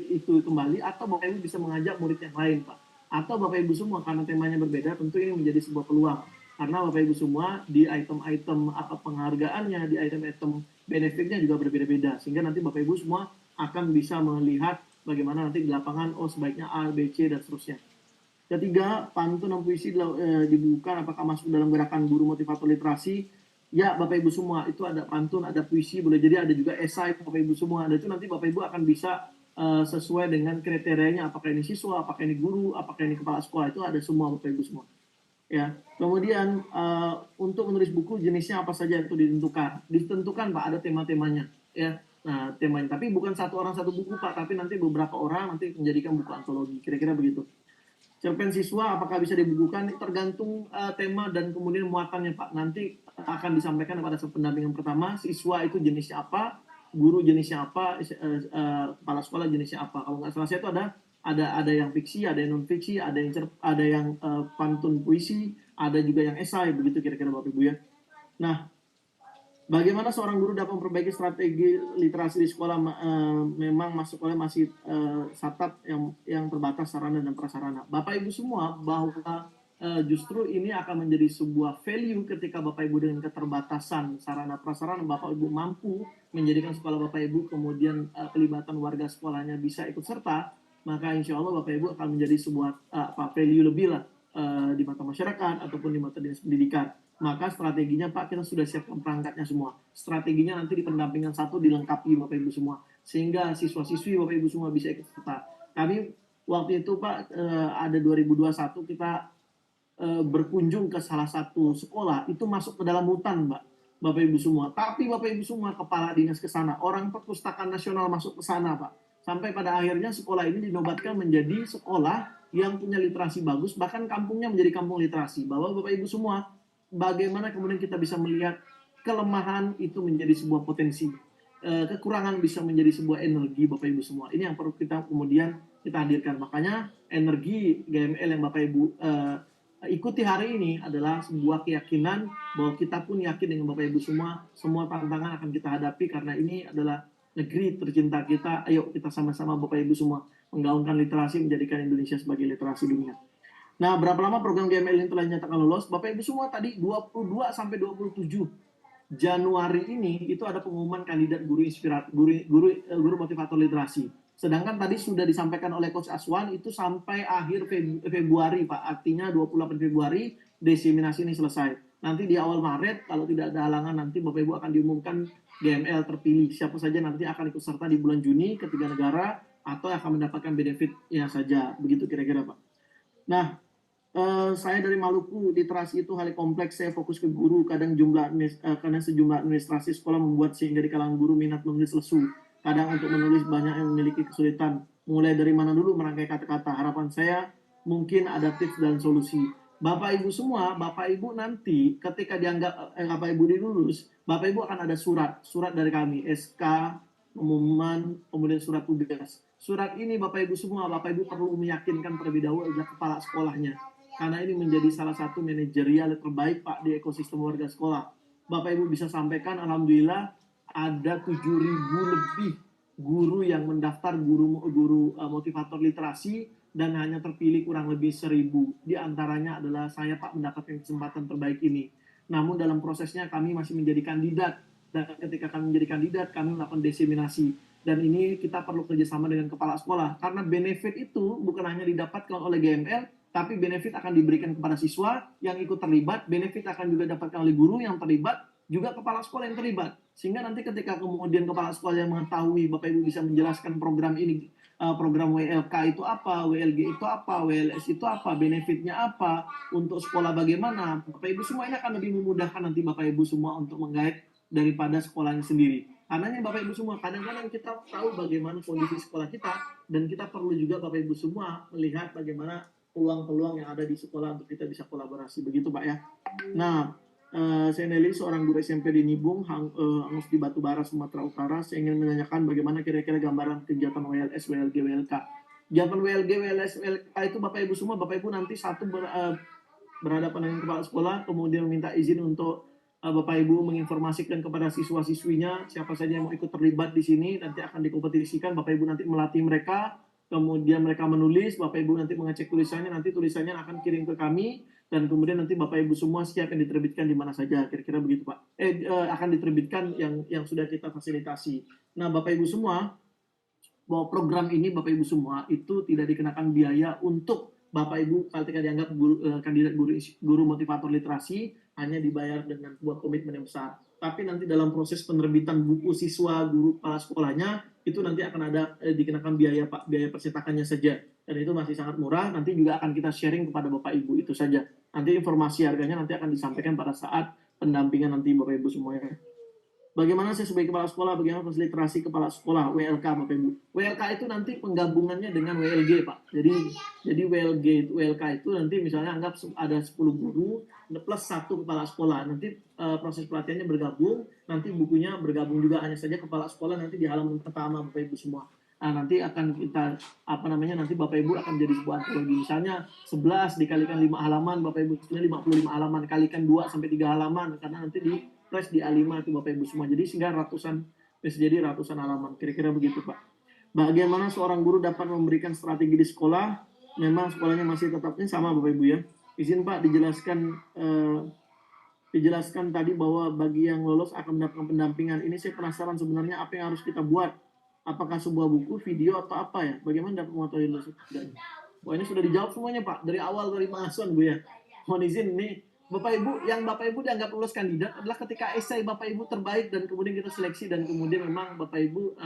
itu kembali, atau Bapak Ibu bisa mengajak murid yang lain Pak. Atau Bapak Ibu semua, karena temanya berbeda, tentu ini menjadi sebuah peluang. Karena Bapak Ibu semua di item-item apa penghargaannya, di item-item benefitnya juga berbeda-beda. Sehingga nanti Bapak Ibu semua akan bisa melihat bagaimana nanti di lapangan, sebaiknya A, B, C, dan seterusnya. Ketiga, pantun dan puisi dibuka apakah masuk dalam gerakan guru motivator literasi. Ya, Bapak Ibu semua, itu ada pantun, ada puisi, boleh jadi ada juga esai Bapak Ibu semua. Dan itu nanti Bapak Ibu akan bisa sesuai dengan kriterianya, apakah ini siswa, apakah ini guru, apakah ini kepala sekolah, itu ada semua Bapak Ibu semua. Ya, kemudian untuk menulis buku jenisnya apa saja itu ditentukan Pak, ada tema-temanya ya. Nah, temanya tapi bukan satu orang satu buku Pak, tapi nanti beberapa orang nanti menjadikan buku antologi, kira-kira begitu. Cerpen siswa apakah bisa dibukukan tergantung tema dan kemudian muatannya Pak. Nanti akan disampaikan pada pendampingan pertama, siswa itu jenisnya apa, guru jenisnya apa, kepala sekolah jenisnya apa. Kalau nggak salah saya itu ada yang fiksi, ada yang non fiksi, ada yang pantun puisi, ada juga yang esai, begitu kira-kira Bapak Ibu ya. Nah, bagaimana seorang guru dapat memperbaiki strategi literasi di sekolah? Memang masuk sekolah masih satap yang terbatas sarana dan prasarana. Bapak Ibu semua, bahwa justru ini akan menjadi sebuah value ketika Bapak Ibu dengan keterbatasan sarana prasarana, Bapak Ibu mampu menjadikan sekolah Bapak Ibu, kemudian pelibatan warga sekolahnya bisa ikut serta, maka insya Allah Bapak Ibu akan menjadi sebuah value lebih lah di mata masyarakat ataupun di mata dinas pendidikan. Maka strateginya Pak, kita sudah siapkan perangkatnya semua. Strateginya nanti di pendampingan satu dilengkapi Bapak Ibu semua, sehingga siswa-siswi Bapak Ibu semua bisa ikut serta. Kami waktu itu Pak, ada 2021 kita berkunjung ke salah satu sekolah, itu masuk ke dalam hutan Mbak, Bapak Ibu semua. Tapi Bapak Ibu semua, kepala dinas ke sana, orang perpustakaan nasional masuk ke sana Pak. Sampai pada akhirnya sekolah ini dinobatkan menjadi sekolah yang punya literasi bagus, bahkan kampungnya menjadi kampung literasi. Bahwa Bapak Ibu semua, bagaimana kemudian kita bisa melihat kelemahan itu menjadi sebuah potensi, kekurangan bisa menjadi sebuah energi Bapak Ibu semua. Ini yang perlu kita kemudian kita hadirkan. Makanya energi GML yang Bapak Ibu ikuti hari ini adalah sebuah keyakinan bahwa kita pun yakin dengan Bapak Ibu semua tantangan akan kita hadapi, karena ini adalah negeri tercinta kita. Ayo kita sama-sama Bapak Ibu semua menggaungkan literasi, menjadikan Indonesia sebagai literasi dunia. Nah, berapa lama program GML ini telah dinyatakan lolos? Bapak Ibu semua, tadi 22 sampai 27 Januari ini itu ada pengumuman kandidat guru motivator literasi. Sedangkan tadi sudah disampaikan oleh Coach Aswan itu sampai akhir Februari Pak. Artinya 28 Februari diseminasi ini selesai. Nanti di awal Maret kalau tidak ada halangan nanti Bapak Ibu akan diumumkan GML terpilih. Siapa saja nanti akan ikut serta di bulan Juni ke 3 negara atau akan mendapatkan benefitnya saja. Begitu kira-kira Pak. Nah, saya dari Maluku, literasi itu hal kompleks, saya fokus ke guru, kadang sejumlah administrasi sekolah membuat sehingga di kalangan guru minat menulis lesu. Kadang untuk menulis banyak yang memiliki kesulitan. Mulai dari mana dulu merangkai kata-kata? Harapan saya mungkin ada tips dan solusi. Bapak Ibu semua, Bapak Ibu nanti ketika dianggap Bapak Ibu dilulus, Bapak Ibu akan ada surat dari kami, SK, pengumuman, kemudian surat tugas. Surat ini Bapak Ibu semua, Bapak Ibu perlu meyakinkan terlebih dahulu adalah kepala sekolahnya. Karena ini menjadi salah satu manajerial terbaik Pak di ekosistem warga sekolah. Bapak Ibu bisa sampaikan, alhamdulillah ada 7.000 lebih guru yang mendaftar guru motivator literasi dan hanya terpilih kurang lebih 1.000. Di antaranya adalah saya Pak mendapatkan kesempatan terbaik ini. Namun dalam prosesnya kami masih menjadi kandidat, dan ketika kami menjadi kandidat kami melakukan diseminasi. Dan ini kita perlu kerjasama dengan kepala sekolah, karena benefit itu bukan hanya didapatkan oleh GML, tapi benefit akan diberikan kepada siswa yang ikut terlibat, benefit akan juga didapatkan oleh guru yang terlibat, juga kepala sekolah yang terlibat. Sehingga nanti ketika kemudian kepala sekolah yang mengetahui, Bapak Ibu bisa menjelaskan program ini, program WLK itu apa, WLG itu apa, WLS itu apa, benefitnya apa, untuk sekolah bagaimana. Bapak Ibu semua ini akan lebih memudahkan nanti Bapak Ibu semua untuk menggait daripada sekolahnya sendiri. Karena Bapak Ibu semua, kadang-kadang kita tahu bagaimana kondisi sekolah kita, dan kita perlu juga Bapak Ibu semua melihat bagaimana peluang-peluang yang ada di sekolah untuk kita bisa kolaborasi. Begitu Pak ya. Nah, saya Nelly, seorang guru SMP di Nibung, Hangus di Batubara, Sumatera Utara. Saya ingin menanyakan bagaimana kira-kira gambaran kegiatan WLS, WLG, WLK. Kegiatan WLG, WLS, WLK itu Bapak Ibu semua, Bapak Ibu nanti satu berhadapan dengan kepala sekolah, kemudian meminta izin untuk Bapak Ibu menginformasikan kepada siswa-siswinya siapa saja yang mau ikut terlibat di sini, nanti akan dikompetisikan. Bapak Ibu nanti melatih mereka, kemudian mereka menulis, Bapak Ibu nanti mengecek tulisannya, nanti tulisannya akan kirim ke kami, dan kemudian nanti Bapak Ibu semua siap akan diterbitkan di mana saja, kira-kira begitu Pak. Akan diterbitkan yang sudah kita fasilitasi. Nah Bapak Ibu semua, bahwa program ini Bapak Ibu semua itu tidak dikenakan biaya untuk Bapak Ibu ketika dianggap kandidat guru motivator literasi, hanya dibayar dengan sebuah komitmen yang besar. Tapi nanti dalam proses penerbitan buku siswa, guru, kepala sekolahnya, itu nanti akan ada dikenakan biaya percetakannya saja. Dan itu masih sangat murah, nanti juga akan kita sharing kepada Bapak Ibu, itu saja. Nanti informasi harganya nanti akan disampaikan pada saat pendampingan nanti Bapak Ibu semuanya. Bagaimana saya sebagai kepala sekolah, bagaimana fasilitasi kepala sekolah, WLK Bapak Ibu. WLK itu nanti penggabungannya dengan WLG Pak. Jadi WLK itu nanti misalnya anggap ada 10 guru plus 1 kepala sekolah. Nanti proses pelatihannya bergabung, nanti bukunya bergabung juga, hanya saja kepala sekolah nanti di halaman pertama Bapak Ibu semua. Nah, nanti akan kita nanti Bapak Ibu akan jadi sebuah antologi. Misalnya 11 dikalikan 5 halaman, Bapak Ibu sebenarnya 55 halaman, kalikan 2 sampai 3 halaman, karena nanti di plus di A5 itu Bapak Ibu semua. Jadi sehingga bisa jadi ratusan halaman. Kira-kira begitu Pak. Bagaimana seorang guru dapat memberikan strategi di sekolah? Memang sekolahnya masih tetapnya sama Bapak Ibu ya. Izin Pak dijelaskan tadi bahwa bagi yang lolos akan mendapatkan pendampingan. Ini saya penasaran sebenarnya apa yang harus kita buat. Apakah sebuah buku, video, atau apa ya? Bagaimana dapat mengetahui lulus? Wah, ini sudah dijawab semuanya Pak. Dari awal dari mahasiswa Bu ya. Mohon izin nih. Bapak Ibu dianggap lulus kandidat adalah ketika esai Bapak Ibu terbaik dan kemudian kita seleksi dan kemudian memang Bapak Ibu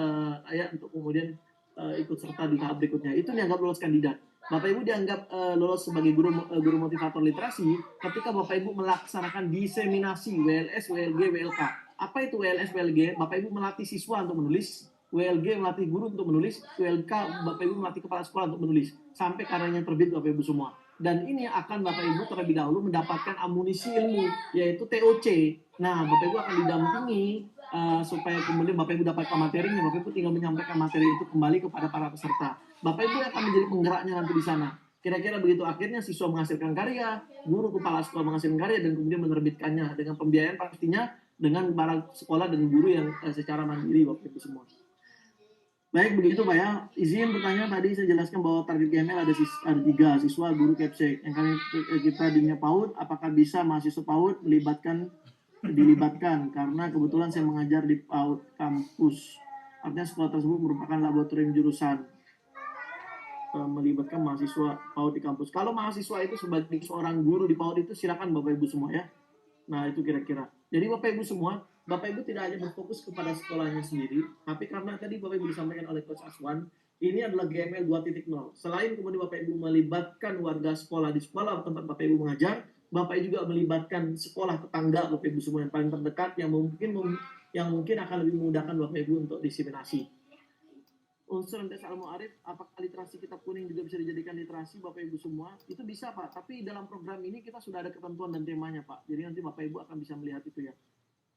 untuk kemudian ikut serta di tahap berikutnya. Itu dianggap lulus kandidat. Bapak Ibu dianggap lulus sebagai guru motivator literasi ketika Bapak Ibu melaksanakan diseminasi WLS, WLG, WLK. Apa itu WLS, WLG? Bapak Ibu melatih siswa untuk menulis, WLG melatih guru untuk menulis, WLK Bapak Ibu melatih kepala sekolah untuk menulis sampai karyanya terbit Bapak Ibu semua. Dan ini akan Bapak Ibu terlebih dahulu mendapatkan amunisi ilmu, yaitu TOC. Nah, Bapak Ibu akan didampingi supaya kemudian Bapak Ibu dapatkan materinya. Bapak Ibu tinggal menyampaikan materi itu kembali kepada para peserta. Bapak Ibu akan menjadi penggeraknya nanti di sana. Kira-kira begitu, akhirnya siswa menghasilkan karya, guru kepala sekolah menghasilkan karya, dan kemudian menerbitkannya dengan pembiayaan pastinya dengan para sekolah dan guru yang secara mandiri Bapak Ibu semua. Baik, begitu Pak ya. Izin bertanya, tadi saya jelaskan bahwa target GML ada 3, siswa, guru, Kepsek. Yang kali kita di dunia PAUD, apakah bisa mahasiswa PAUD dilibatkan? Karena kebetulan saya mengajar di PAUD kampus. Artinya sekolah tersebut merupakan laboratorium jurusan. Melibatkan mahasiswa PAUD di kampus. Kalau mahasiswa itu sebagai seorang guru di PAUD itu silakan Bapak Ibu semua ya. Nah, itu kira-kira. Jadi Bapak Ibu semua, Bapak Ibu tidak hanya berfokus kepada sekolahnya sendiri, tapi karena tadi Bapak Ibu disampaikan oleh Coach Aswan, ini adalah GML 2.0. Selain kemudian Bapak Ibu melibatkan warga sekolah di sekolah tempat Bapak Ibu mengajar, Bapak Ibu juga melibatkan sekolah tetangga Bapak Ibu semua yang paling terdekat, yang mungkin akan lebih memudahkan Bapak Ibu untuk diseminasi. Unsur tes al-mu'arif, apakah literasi kitab kuning juga bisa dijadikan literasi Bapak Ibu semua? Itu bisa Pak, tapi dalam program ini kita sudah ada ketentuan dan temanya Pak. Jadi nanti Bapak Ibu akan bisa melihat itu ya.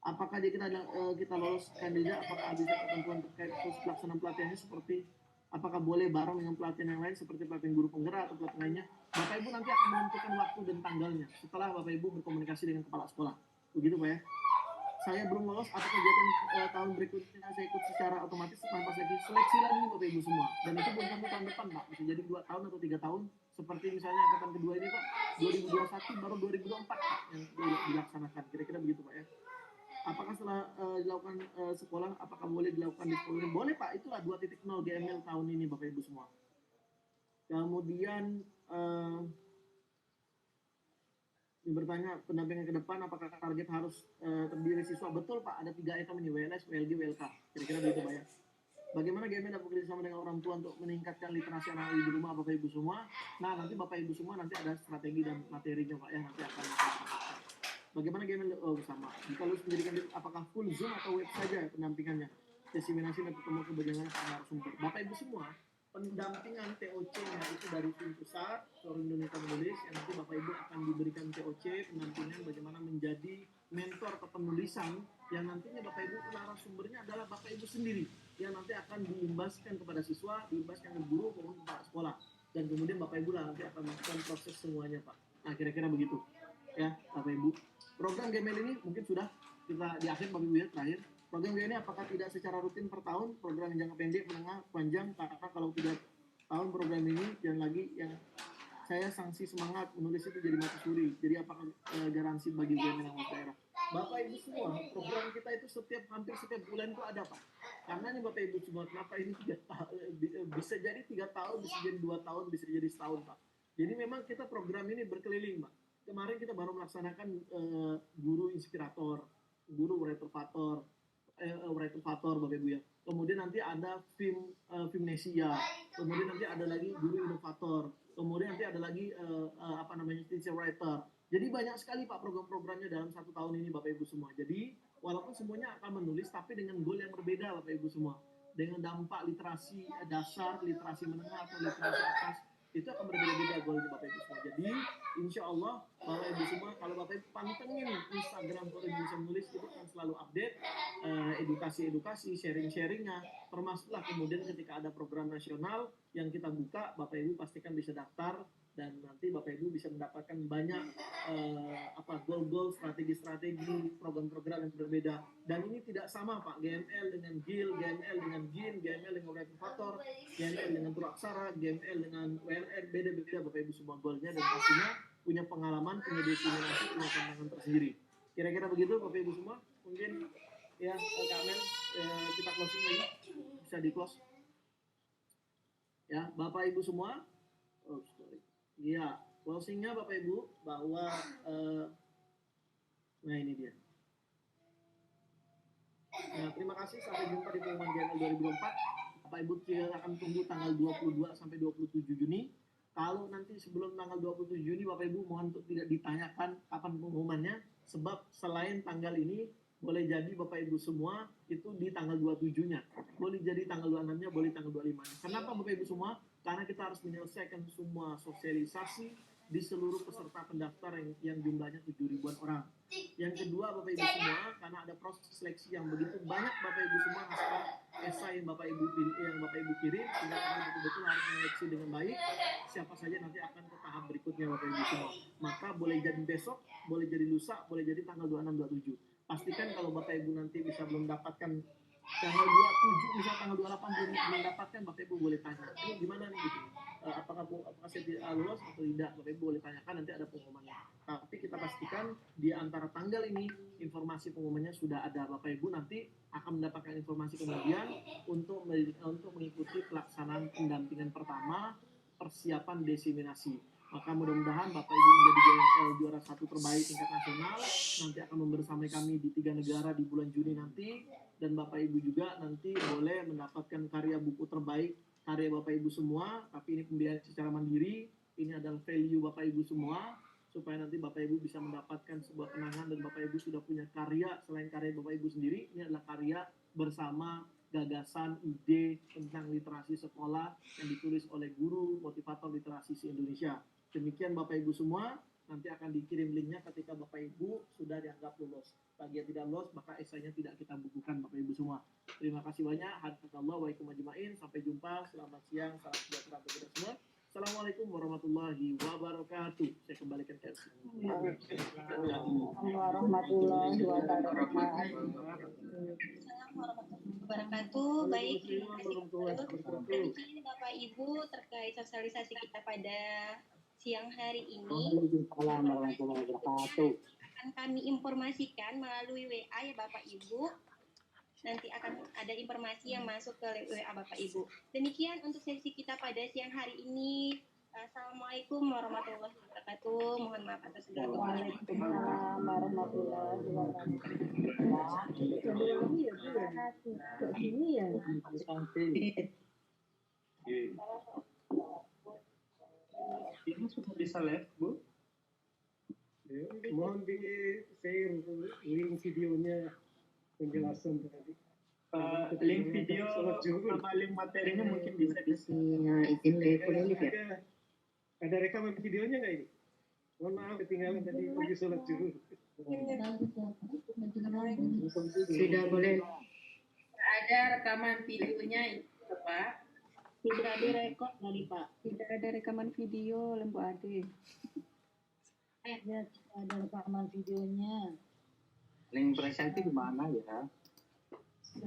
Apakah kita lolos kandidat, apakah bisa ketentuan terkait pelaksanaan pelatihannya seperti apakah boleh bareng dengan pelatihan yang lain seperti pelatihan guru penggerak atau pelatihan lainnya? Bapak Ibu nanti akan menentukan waktu dan tanggalnya setelah Bapak Ibu berkomunikasi dengan kepala sekolah. Begitu Pak ya. Saya belum lolos, atau kegiatan tahun berikutnya saya ikut secara otomatis tanpa seleksi lagi Bapak Ibu semua. Dan itu belum tentu tahun depan Pak, bisa jadi 2 tahun atau 3 tahun. Seperti misalnya angkatan kedua ini Pak, 2021 baru 2024 Pak yang dilaksanakan. Kira-kira begitu Pak ya. Apakah setelah dilakukan sekolah, apakah boleh dilakukan di sekolah? Boleh Pak, itulah 2.0 GML tahun ini Bapak Ibu semua. Kemudian bertanya pendampingan ke depan, apakah target harus terdiri siswa? Betul Pak, ada 3 item ini, WLS, WLG, WLK. Kira-kira begitu Pak ya. Bagaimana GML dapat bekerjasama dengan orang tua untuk meningkatkan literasi anak di rumah Bapak Ibu semua? Nah, nanti Bapak Ibu semua nanti ada strategi dan materinya Pak ya, nanti akan bagaimana GML bersama? Jika lulus mendirikan, apakah full Zoom atau web saja pendampingannya? Diseminasi dan ketemu keberjalanan narasumber. Bapak Ibu semua, pendampingan TOC-nya itu dari tim pusat, Forum Indonesia Menulis, yang nanti Bapak Ibu akan diberikan TOC, pendampingan bagaimana menjadi mentor kepenulisan, yang nantinya Bapak Ibu narasumbernya adalah Bapak Ibu sendiri, yang nanti akan diimbaskan kepada siswa, diimbaskan ke guru, maupun kepala sekolah. Dan kemudian Bapak Ibu lah nanti akan melakukan proses semuanya Pak. Nah, kira-kira begitu. Ya, Bapak Ibu. Program GML ini mungkin sudah kita di akhir Bapak Ibu ya, terakhir. Program GML ini apakah tidak secara rutin per tahun, program yang jangka pendek, menengah, panjang, karena kalau 3 tahun program ini, dan lagi yang saya sanksi semangat menulis itu jadi mati suri. Jadi apakah garansi bagi GML yang daerah? Bapak Ibu semua, program kita itu hampir setiap bulan itu ada Pak. Karena ini Bapak Ibu semua, kenapa ini 3 tahun, bisa jadi 3 tahun, bisa jadi 2 tahun, bisa jadi setahun Pak. Jadi memang kita program ini berkeliling Pak. kemarin kita baru melaksanakan guru inspirator, guru retrovator, Bapak Ibu ya. Kemudian nanti ada filmnesia, kemudian nanti ada lagi guru inovator, kemudian nanti ada lagi teacher writer. Jadi banyak sekali Pak program-programnya dalam 1 tahun ini Bapak Ibu semua. Jadi walaupun semuanya akan menulis tapi dengan goal yang berbeda Bapak Ibu semua. Dengan dampak literasi dasar, literasi menengah atau literasi atas itu akan berbeda-beda goalnya Bapak Ibu semua. Jadi insya Allah Bapak Ibu semua, kalau Bapak Ibu pantengin Instagram Forum Indonesia Menulis itu akan selalu update edukasi-edukasi, sharing-sharingnya, termasuklah kemudian ketika ada program nasional yang kita buka, Bapak Ibu pastikan bisa daftar dan nanti Bapak Ibu bisa mendapatkan banyak goal-goal, strategi-strategi, program-program yang berbeda. Dan ini tidak sama Pak, GML dengan GIL, GML dengan GIN, GML dengan Retrovator, GML dengan Puraksara, GML dengan WLN, beda-beda Bapak Ibu semua goalnya dan pastinya punya pengalaman, punya destinasi, punya tantangan tersendiri. Kira-kira begitu Bapak Ibu semua. Mungkin ya Kak Amel, kita closing lagi, bisa di close ya Bapak Ibu semua. Iya, closingnya Bapak Ibu bahwa nah ini dia. Nah, terima kasih, sampai jumpa di pengumuman GML 2024. Bapak Ibu kita akan tunggu tanggal 22 sampai 27 Juni. Kalau nanti sebelum tanggal 27 Juni Bapak Ibu mohon untuk tidak ditanyakan kapan pengumumannya, sebab selain tanggal ini boleh jadi Bapak Ibu semua itu di tanggal 27-nya. Boleh jadi tanggal 26-nya, boleh tanggal 25-nya. Kenapa Bapak Ibu semua? Karena kita harus menyelesaikan semua sosialisasi di seluruh peserta pendaftar yang jumlahnya 7.000-an orang. Yang kedua Bapak Ibu semua, karena ada proses seleksi yang begitu banyak Bapak Ibu semua naskah esai yang Bapak Ibu kirim, sehingga kami betul-betul harus menyeleksi dengan baik siapa saja nanti akan ke tahap berikutnya Bapak Ibu semua. Maka boleh jadi besok, boleh jadi lusa, boleh jadi tanggal 26, 27. Pastikan kalau Bapak Ibu nanti bisa belum dapatkan tanggal 27, misal tanggal 28 belum dapatkan, Bapak Ibu boleh tanya, ini gimana nih gitu, apakah saya tidak lolos atau tidak, Bapak Ibu boleh tanyakan, nanti ada pengumumannya. Tapi kita pastikan di antara tanggal ini informasi pengumumannya sudah ada. Bapak Ibu nanti akan mendapatkan informasi kemudian untuk mengikuti pelaksanaan pendampingan pertama persiapan diseminasi. Maka mudah-mudahan Bapak Ibu menjadi GML juara 1 terbaik tingkat nasional, nanti akan membersamai kami di 3 negara di bulan Juni nanti, dan Bapak Ibu juga nanti boleh mendapatkan karya buku terbaik, karya Bapak Ibu semua, tapi ini pembiayaan secara mandiri, ini adalah value Bapak Ibu semua, supaya nanti Bapak Ibu bisa mendapatkan sebuah kenangan dan Bapak Ibu sudah punya karya, selain karya Bapak Ibu sendiri, ini adalah karya bersama gagasan, ide tentang literasi sekolah yang ditulis oleh guru motivator literasi se-Indonesia. Demikian Bapak Ibu semua, nanti akan dikirim linknya ketika Bapak Ibu sudah dianggap lulus. Bagi yang tidak lulus, maka esainya tidak kita bukukan Bapak Ibu semua. Terima kasih banyak. Hadirullah wa ikum ajma'in. Sampai jumpa. Selamat siang. Salam sejahtera bagi kita semua. Assalamualaikum warahmatullahi wabarakatuh. Saya kembalikan ke warahmatullahi wabarakatuh. Baik, terima kasih Bapak Ibu terkait sosialisasi kita pada siang hari ini. Akan kami informasikan melalui WA ya Bapak Ibu. Nanti akan ada informasi yang masuk ke WA Bapak Ibu. Demikian untuk sesi kita pada siang hari ini. Assalamualaikum warahmatullahi wabarakatuh. Mohon maaf atas segala kekurangan. Waalaikumsalam warahmatullahi wabarakatuh. Ini sudah bisa live, Bu? Mohon di-share link videonya penjelasan tadi. Link video sama link materinya mungkin bisa izin live ya. Ada rekaman videonya nggak ini? Mohon maaf ketinggalan tadi pergi sholat zuhur. Sudah boleh. Ada rekaman videonya itu Pak. Tidak ada rekod tadi Pak. Tidak ada rekaman video Lembu Ade. Ada rekaman videonya. Link presentasi di mana ya? Di